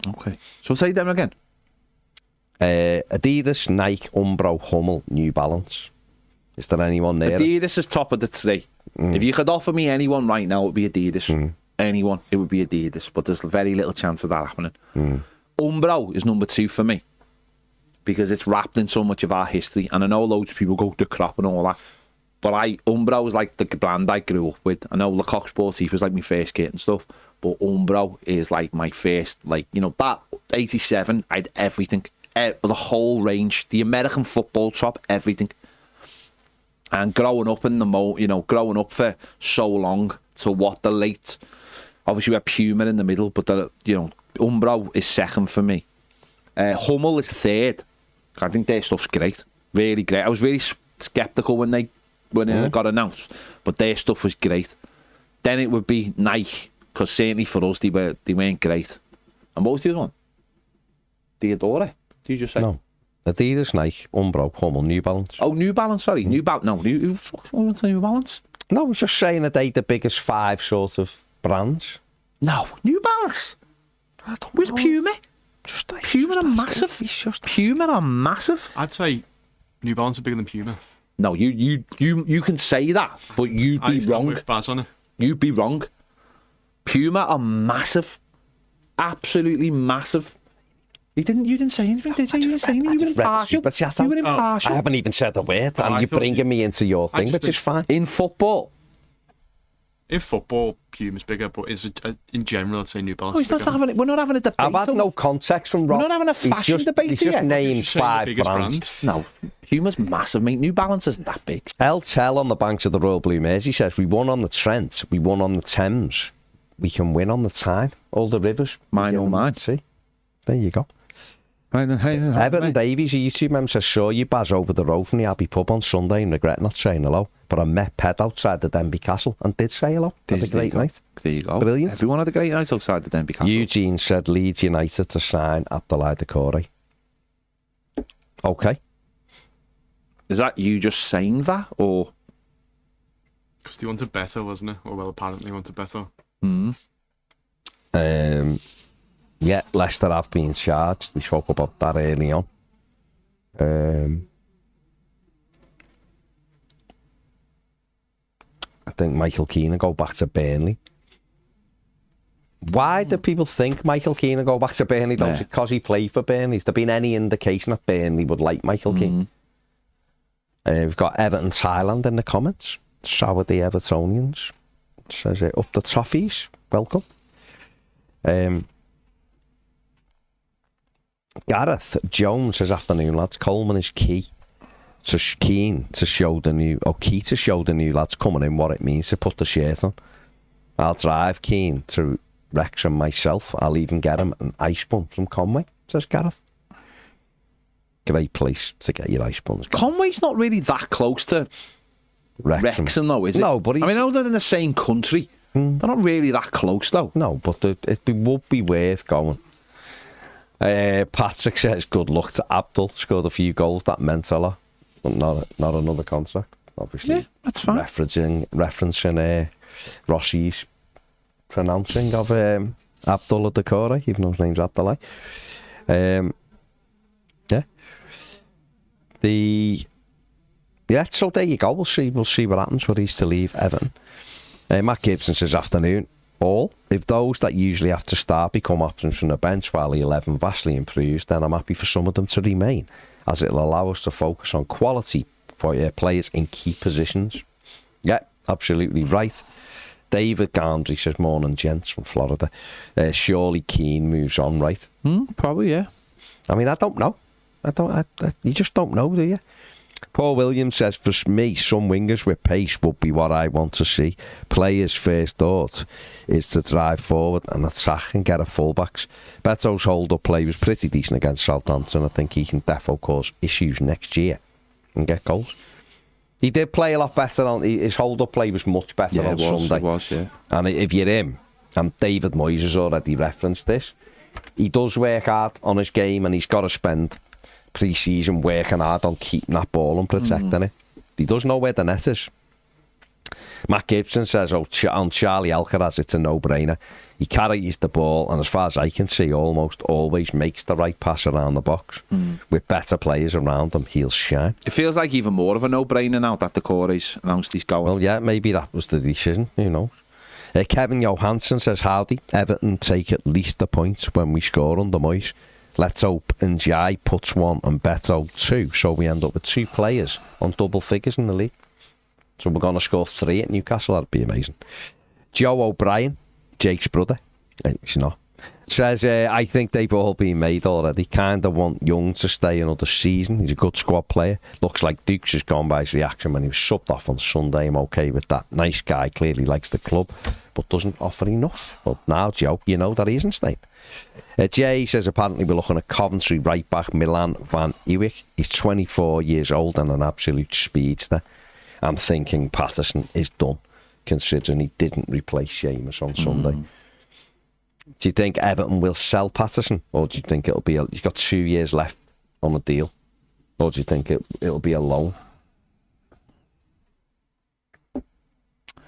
Okay. So say them again. Adidas, Nike, Umbro, Hummel, New Balance. Is there anyone there? Adidas is top of the 3. If you could offer me anyone right now, it would be Adidas. Anyone, it would be Adidas. But there's very little chance of that happening. Umbro is number 2 for me because it's wrapped in so much of our history. And I know loads of people go to crop and all that. But Umbro is like the brand I grew up with. I know Lecoq Sportif was like my first kit and stuff. But Umbro is like my first, that 87, I had everything. The whole range. The American football top, everything. And growing up growing up for so long to what the late, obviously we had Puma in the middle, but Umbro is second for me. Hummel is third. I think their stuff's great, really great. I was really sceptical when it got announced, but their stuff was great. Then it would be Nike, because certainly for us they weren't great. And what was the other one? Doucouré? Did you just say? No. Adidas, Nike, Umbro, Hummel, New Balance. Oh, New Balance, sorry. New Balance. No, New Balance? No, I was just saying that they're the biggest 5 sort of brands. No, New Balance. Where's Puma? Puma are massive. Puma are massive. I'd say New Balance are bigger than Puma. No, you can say that, but you'd be wrong. You'd be wrong. Puma are massive. Absolutely massive. You didn't say anything, did you? You didn't say anything. You were impartial. You were impartial. I haven't even said a word, and you're bringing me into your thing, which is fine. In football, Puma's bigger, but in general, I'd say New Balance. We're not having a debate. I've had no context from Rob. We're not having a fashion debate He's here. just named 5 brands. No, Puma's massive, mate. New Balance isn't that big. El Tel on the banks of the Royal Blue Mersey says, we won on the Trent, we won on the Thames, we can win on the Tyne. All the rivers. Mine or mine. See, there you go. Everton Davies, a YouTube member, says, saw you Baz over the road from the Abbey pub on Sunday and regret not saying hello, but I met Ped outside the Denby Castle and did say hello. Had a great night. There you go. Brilliant. Everyone had a great night outside the Denby Castle. Eugene said Leeds United to sign Abdoulaye Doucouré. Okay. Is that you just saying that, or? Because they wanted better, wasn't it? Or well, apparently wanted better. Yeah, Leicester have been charged. We spoke about that early on. I think Michael Keane will go back to Burnley. Why do people think Michael Keane will go back to Burnley? Though? Yeah. Because he played for Burnley. Has there been any indication that Burnley would like Michael Keane? We've got Everton Thailand in the comments. Sour the Evertonians. It says up the Toffies. Welcome. Gareth Jones says, afternoon lads, Coleman is key to show the new lads coming in what it means to put the shirt on. I'll drive Keane to Wrexham myself. I'll even get him an ice bun from Conway, says Gareth. Great place to get your ice buns. Conway's not really that close to Wrexham though, is it? No, but I mean, I know they're in the same country. They're not really that close though. No, but would be worth going. Patrick says, good luck to Abdul. Scored a few goals. That meant a lot. But not another contract, obviously. Yeah, that's fine. Referencing Rossi's pronouncing of Abdullah Doucouré, even though his name's Abdullah. So there you go. We'll see what happens when he's to leave Everton. Matt Gibson says, afternoon. If those that usually have to start become options from the bench while the 11 vastly improves, then I'm happy for some of them to remain, as it'll allow us to focus on quality players in key positions. Yeah, absolutely right. David Gandry says, morning gents from Florida. Surely Keane moves on, right? Probably, yeah. I mean, I don't know. You just don't know, do you? Paul Williams says, for me, some wingers with pace would be what I want to see. Players' first thought is to drive forward and attack and get a fullbacks. Beto's hold-up play was pretty decent against Southampton. I think he can defo cause issues next year and get goals. He did play a lot better his hold-up play was much better on Sunday. It was, yeah. And if you're him, and David Moyes has already referenced this, he does work hard on his game and he's got to spend pre-season working hard on keeping that ball and protecting it. He does know where the net is. Matt Gibson says, on Charlie Alcaraz, it's a no-brainer. He carries the ball and as far as I can see, almost always makes the right pass around the box. With better players around him, he'll shine. It feels like even more of a no-brainer now that Doucouré's announced he's going. Well, yeah, maybe that was the decision, who knows. Kevin Johansson says, howdy, Everton take at least a point when we score under Moyes. Let's hope Njai puts one and Beto two, so we end up with 2 players on double figures in the league. So we're going to score 3 at Newcastle. That'd be amazing. Joe O'Brien, Jake's brother, he's not, says, I think they've all been made already. Kind of want Young to stay another season. He's a good squad player. Looks like Dukes has gone by his reaction when he was subbed off on Sunday. I'm okay with that. Nice guy, clearly likes the club, but doesn't offer enough. But now, Joe, you know that he isn't staying. Jay says, apparently we're looking at Coventry right back Milan van Ewijk. He's 24 years old and an absolute speedster. I'm thinking Patterson is done, considering he didn't replace Seamus on Sunday. Do you think Everton will sell Patterson, or do you think it'll be he's got 2 years left on the deal, or do you think it'll be a loan?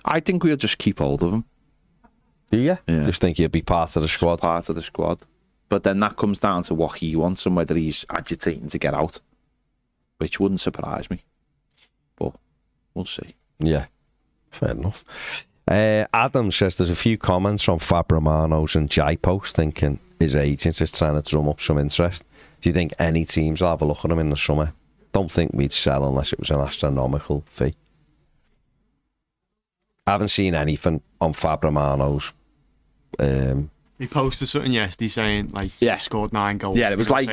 I think we'll just keep hold of him. Do you? Yeah. Just think he'll be part of the squad? Part of the squad. But then that comes down to what he wants and whether he's agitating to get out, which wouldn't surprise me. But we'll see. Yeah, fair enough. Adam says there's a few comments on Fab Romano's and Jai post thinking his agent is trying to drum up some interest. Do you think any teams will have a look at him in the summer? Don't think we'd sell unless it was an astronomical fee. I haven't seen anything on Fab Romano's. He posted something yesterday saying he scored 9 goals. Yeah, it was like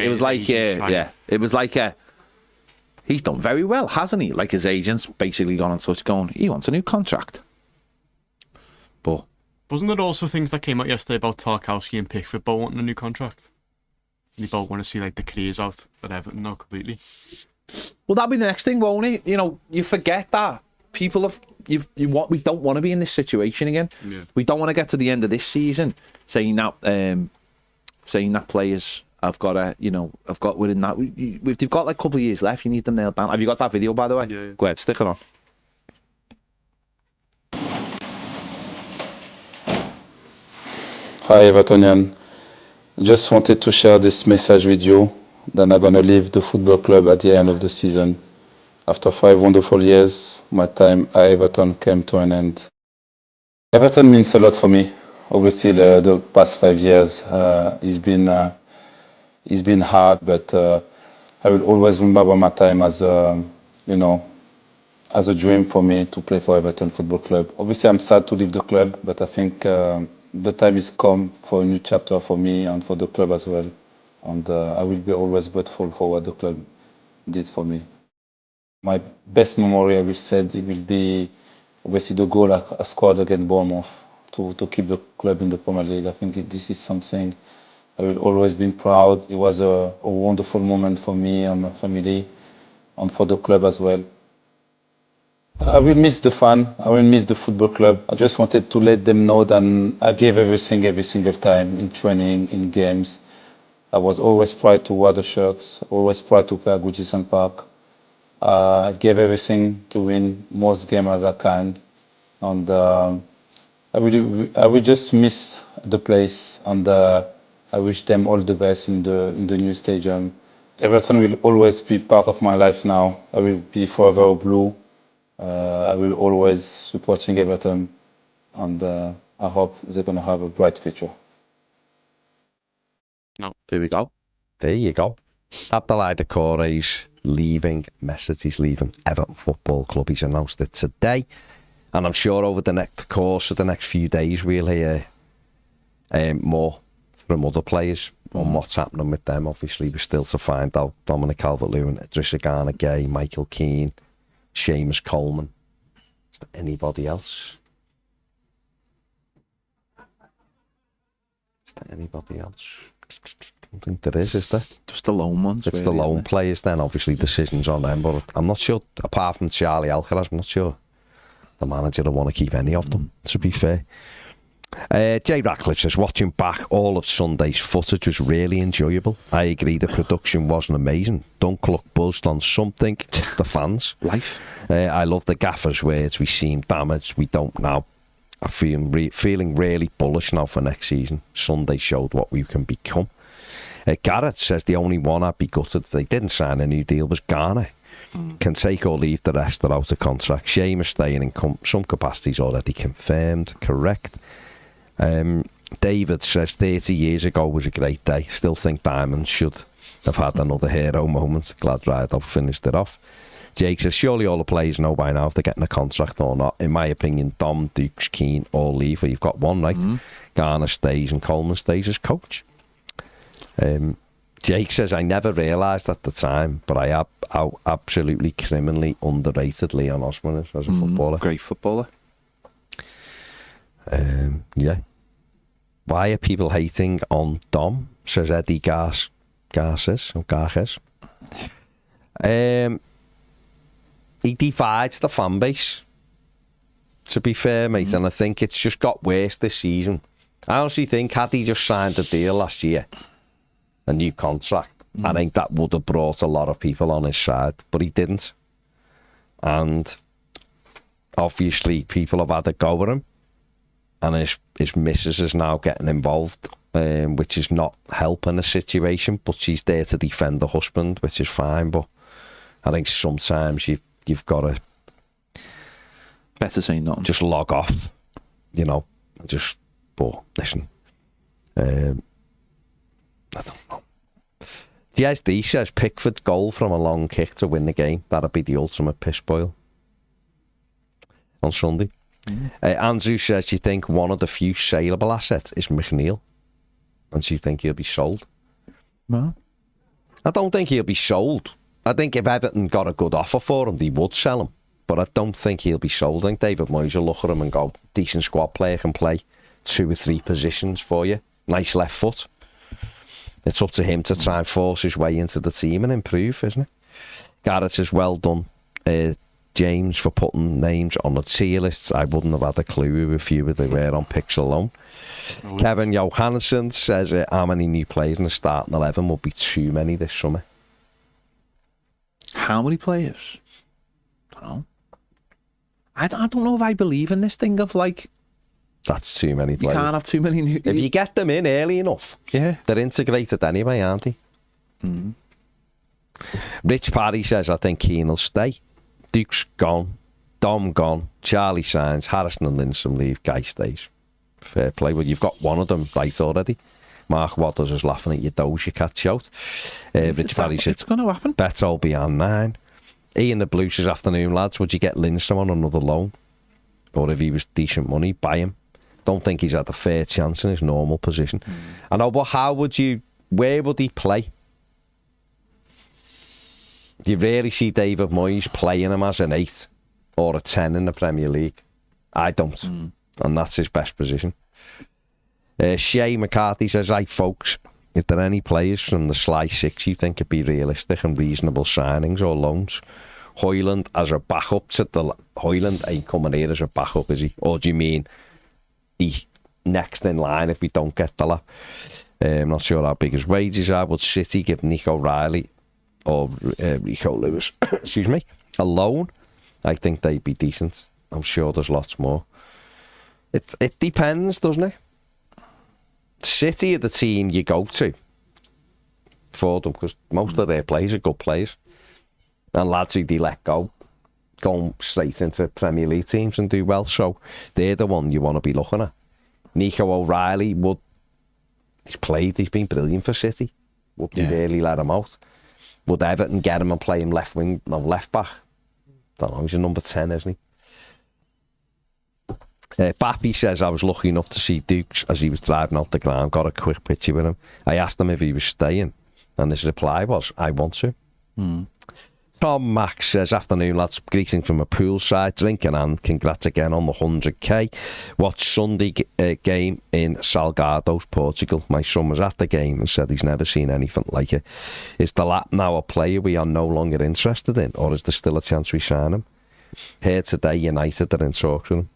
he's done very well, hasn't he? Like his agent's basically gone on touch going, he wants a new contract. But wasn't there also things that came out yesterday about Tarkowski and Pickford both wanting a new contract? They both want to see the careers out at Everton now completely. Well, that'll be the next thing, won't it? You know, you forget that people have we don't want to be in this situation again. Yeah. We don't want to get to the end of this season saying that players have got within that. If they've got a couple of years left, you need them nailed down. Have you got that video, by the way? Yeah. Go ahead, stick it on. Hi Evertonian, just wanted to share this message with you that I'm going to leave the football club at the end of the season. After 5 wonderful years, my time at Everton came to an end. Everton means a lot for me. Obviously, the past 5 years, it's been hard, but I will always remember my time as as a dream for me to play for Everton Football Club. Obviously, I'm sad to leave the club, but I think the time is come for a new chapter for me and for the club as well. And I will be always grateful for what the club did for me. My best memory, I will say, it will be obviously the goal I scored against Bournemouth to keep the club in the Premier League. I think this is something I will always be proud. It was a wonderful moment for me and my family and for the club as well. I will miss the fun. I will miss the football club. I just wanted to let them know that I gave everything every single time in training, in games. I was always proud to wear the shirts, always proud to play at Goodison Park. I gave everything to win most games as I can. And I will just miss the place, and I wish them all the best in the new stadium. Everton will always be part of my life now. I will be forever blue. I will always supporting Everton, and I hope they're going to have a bright future. No. There we go. There you go. Doucouré's leaving message. He's leaving Everton Football Club. He's announced it today. And I'm sure over the course of the next few days, we'll hear more from other players on what's happening with them. Obviously, we're still to find out Dominic Calvert-Lewin, Idrissa Gana Gueye, Michael Keane, Seamus Coleman. Is there anybody else? I don't think there is there? Just the lone ones. It's really, the lone players then, obviously decisions on them, but I'm not sure, apart from Charlie Alcaraz, I'm not sure the manager will want to keep any of them, to be fair. Jay Ratcliffe says, watching back all of Sunday's footage was really enjoyable. I agree the production wasn't amazing. Dunk looked buzzed on something, the fans. Life. I love the gaffer's words, we seem damaged, we don't now. I feel feeling really bullish now for next season. Sunday showed what we can become. Garrett says the only one I'd be gutted if they didn't sign a new deal was Ghana. Can take or leave the rest, they're out of contract. Seamus staying in some capacities already confirmed. Correct. David says 30 years ago was a great day. Still think Diamond should have had another hero moment. Glad Rydell finished it off. Jake says surely all the players know by now if they're getting a contract or not. In my opinion, Dom, Dukes, Keane all leave. Well, you've got one, right? Garner stays and Coleman stays as coach. Jake says, I never realised at the time, but I absolutely criminally underrated Leon Osman as a footballer. Great footballer. Yeah. Why are people hating on Dom? Says Eddie Garces. He divides the fan base, to be fair, mate, and I think it's just got worse this season. I honestly think had he just signed a deal last year, a new contract, I think that would have brought a lot of people on his side, but he didn't. And obviously people have had a go at him, and his missus is now getting involved, which is not helping the situation, but she's there to defend the husband, which is fine, but I think sometimes you've got to better say nothing. Just log off, but listen, I don't know. DSD says Pickford goal from a long kick to win the game. That'd be the ultimate piss boil on Sunday. Andrew says, do you think one of the few saleable assets is McNeil? And do you think he'll be sold? No. I don't think he'll be sold. I think if Everton got a good offer for him, they would sell him. But I don't think he'll be sold. I think David Moyes will look at him and go, decent squad player, can play 2 or 3 positions for you. Nice left foot. It's up to him to try and force his way into the team and improve, isn't it? Garrett says, well done, James, for putting names on the tier lists. I wouldn't have had a clue who a few of they were on picks alone. Kevin Johansson says, how many new players in the starting 11 will be too many this summer? How many players? I don't know. I don't know if I believe in this thing of like... That's too many players. You can't have too many new... If you get them in early enough, they're integrated anyway, aren't they? Rich Parry says, I think Keane will stay. Duke's gone. Dom gone. Charlie signs. Harrison and Lindstrom leave. Guy stays. Fair play. Well, you've got one of them right already. Mark Wadders is laughing at your dose you catch out. Rich Barry said, it's going to happen. bet all beyond 9. Ian the Blues this afternoon, lads. Would you get Lindstrom on another loan? Or if he was decent money, buy him. Don't think he's had a fair chance in his normal position. I know, but where would he play? Do you really see David Moyes playing him as an 8 or a 10 in the Premier League? I don't. And that's his best position. Shay McCarthy says, "Hi folks, is there any players from the Sly Six you think would be realistic and reasonable signings or loans? Hoyland as a backup to the... Hoyland ain't coming here as a backup, is he? Or do you mean he next in line if we don't get the lot? I'm not sure how big his wages are. Would City give Nico Riley or Rico Lewis, excuse me, a loan? I think they'd be decent. I'm sure there's lots more. It depends, doesn't it? City are the team you go to for them because most of their players are good players. And lads who they let go straight into Premier League teams and do well. So they're the one you want to be looking at. Nico O'Reilly he's been brilliant for City. Would we really let him out? Would Everton get him and play him left wing, no, left back? Don't know, he's a number 10, isn't he? Bappy says, I was lucky enough to see Dukes as he was driving out the ground, got a quick picture with him. I asked him if he was staying, and his reply was, I want to. Tom Max says, afternoon lads, greeting from a poolside, drinking and congrats again on the 100k. Watched Sunday game in Salgados, Portugal. My son was at the game and said he's never seen anything like it. Is the lap now a player we are no longer interested in, or is there still a chance we sign him? Here today, United are in talks with him.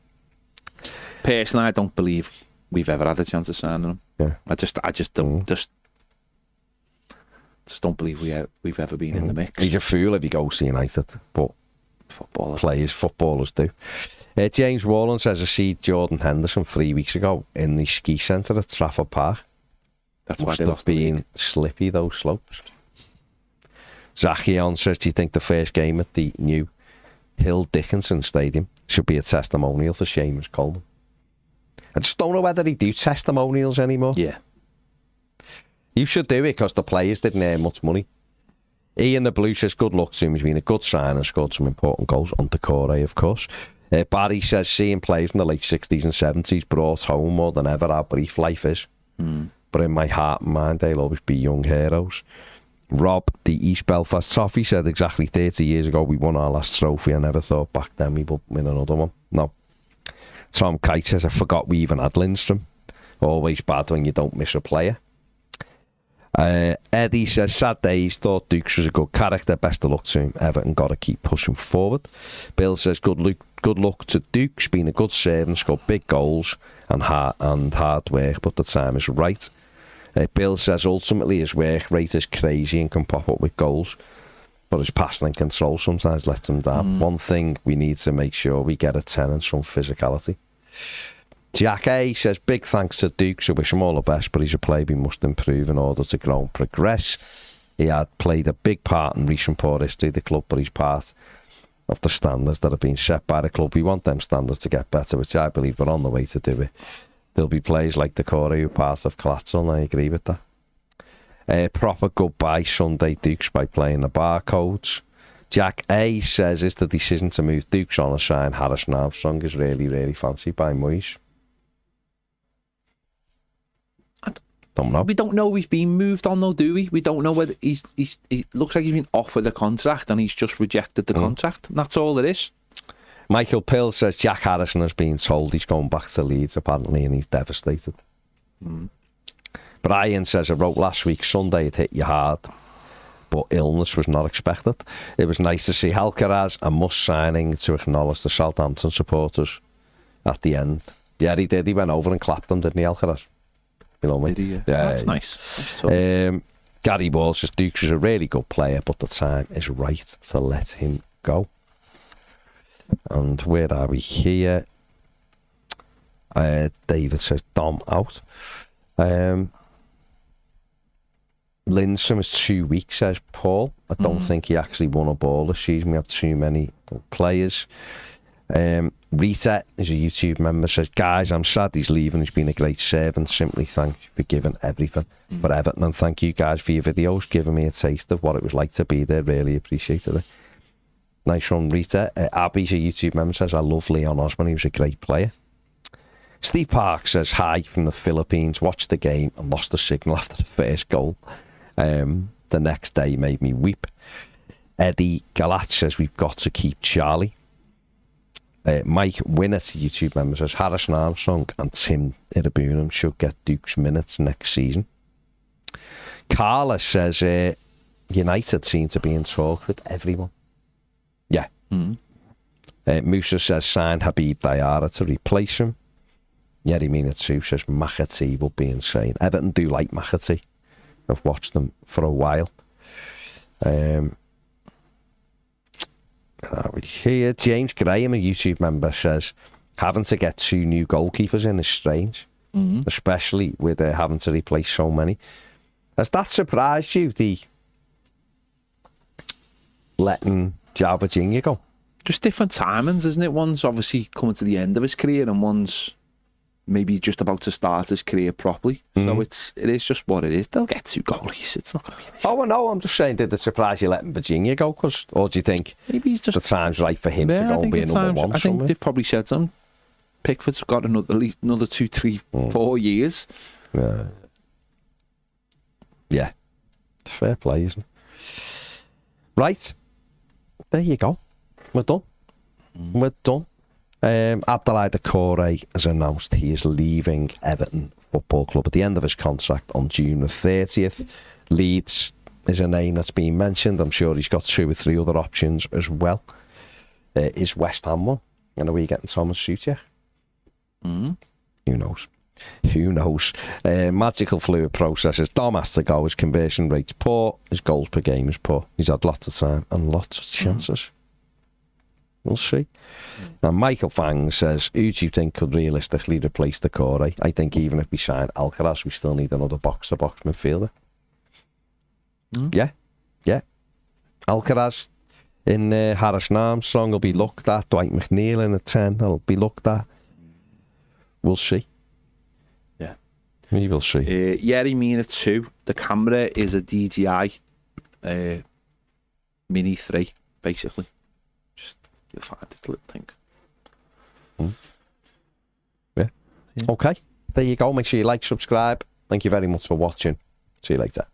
Personally, I don't believe we've ever had a chance of signing him. Yeah. I just don't believe we've ever been in the mix. He's a fool if he goes to United, but footballers do. James Wallen says, I see Jordan Henderson 3 weeks ago in the ski centre at Trafford Park. That's why must they have lost the been league. slippy, those slopes. Zachion says, do you think the first game at the new Hill Dickinson Stadium should be a testimonial for Seamus Coleman? I just don't know whether they do testimonials anymore. Yeah. You should do it because the players didn't earn much money. Ian the Blue says, good luck to him. He's been a good sign and scored some important goals on Doucouré, of course. Barry says, seeing players in the late 60s and 70s brought home more than ever how brief life is. But in my heart and mind, they'll always be young heroes. Rob, the East Belfast Toffee, said exactly 30 years ago we won our last trophy. I never thought back then we would win another one. No. Tom Kite says, I forgot we even had Lindstrom. Always bad when you don't miss a player. Eddie says, sad days, thought Dukes was a good character, best of luck to him. Everton got to keep pushing forward. Bill says, good luck to Dukes, been a good servant, scored big goals and hard work, but the time is right. Bill says, ultimately his work rate is crazy and can pop up with goals, but his passing and control sometimes lets him down. One thing we need to make sure we get a 10 and some physicality. Jack A says, big thanks to Dukes. I wish him all the best, but he's a player we must improve in order to grow and progress. He had played a big part in recent poor history of the club, but he's part of the standards that have been set by the club. We want them standards to get better, which I believe we're on the way to do it. There'll be players like Doucouré who are part of collateral, and I agree with that. Proper goodbye Sunday Dukes by playing the barcodes. Jack A says, is the decision to move Dukes on a sign Harrison Armstrong is really, really fancied by Moyes? Don't know. We don't know if he's been moved on though, do we? We don't know whether he looks like he's been offered a contract and he's just rejected the contract. And that's all it is. Michael Pill says Jack Harrison has been told he's going back to Leeds apparently and he's devastated. Brian says, I wrote last week Sunday it hit you hard, but illness was not expected. It was nice to see Alcaraz a must signing to acknowledge the Southampton supporters at the end. Yeah, he did. He went over and clapped them, didn't he, Alcaraz? You know what I mean? Did he? Yeah. That's nice. That's Gary Ball says Dukes is a really good player, but the time is right to let him go. And where are we here? David says Dom out. Lindstrom is 2 weeks, says Paul. I don't think he actually won a ball this season. We have too many players. Rita is a YouTube member, says, guys, I'm sad he's leaving. He's been a great servant. Simply thank you for giving everything for Everton. And thank you guys for your videos, giving me a taste of what it was like to be there. Really appreciated it. Nice one, Rita. Abby's a YouTube member, says, I love Leon Osman. He was a great player. Steve Park says, hi from the Philippines. Watched the game and lost the signal after the first goal. The next day made me weep. Eddie Galat says, we've got to keep Charlie. Mike Winnett, YouTube member, says, Harrison Armstrong and Tim Irabunum should get Duke's minutes next season. Carla says, United seem to be in talks with everyone. Yeah. Musa says, sign Habib Diarra to replace him. Yeri Mina too says, McAtee will be insane. Everton do like McAtee. I've watched them for a while. Here, James Graham, a YouTube member, says, having to get 2 new goalkeepers in is strange, especially with having to replace so many. Has that surprised you, the letting João Virginia go? Just different timings, isn't it? One's obviously coming to the end of his career, and one's maybe just about to start his career properly. So it is just what it is. They'll get 2 goalies. It's not going to be an issue. Oh, no, I'm just saying, did it surprise you letting Virginia go? Or do you think maybe he's just, the time's right for him to go and be a number one? I think they've probably said something. Pickford's got at least another 2, 3, 4 years. Yeah. It's fair play, isn't it? Right. There you go. We're done. We're done. Abdoulaye Doucouré has announced he is leaving Everton Football Club at the end of his contract on June the 30th. Leeds is a name that's been mentioned. I'm sure he's got 2 or 3 other options as well. Is West Ham one? And are we getting Thomas Suter? Who knows? Who knows? Magical fluid processes. Dom has to go. His conversion rate's poor. His goals per game is poor. He's had lots of time and lots of chances. We'll see. Now, Michael Fang says, who do you think could realistically replace Doucouré? I think even if we sign Alcaraz, we still need another box-to-box midfielder. Yeah. Alcaraz in Harrison Armstrong will be looked at. Dwight McNeil in a 10 will be looked at. We'll see. Yeah. We will see. Yeri Mina 2. The camera is a DJI Mini 3, basically. You'll find it a little thing. Yeah. Okay. There you go. Make sure you like, subscribe. Thank you very much for watching. See you later.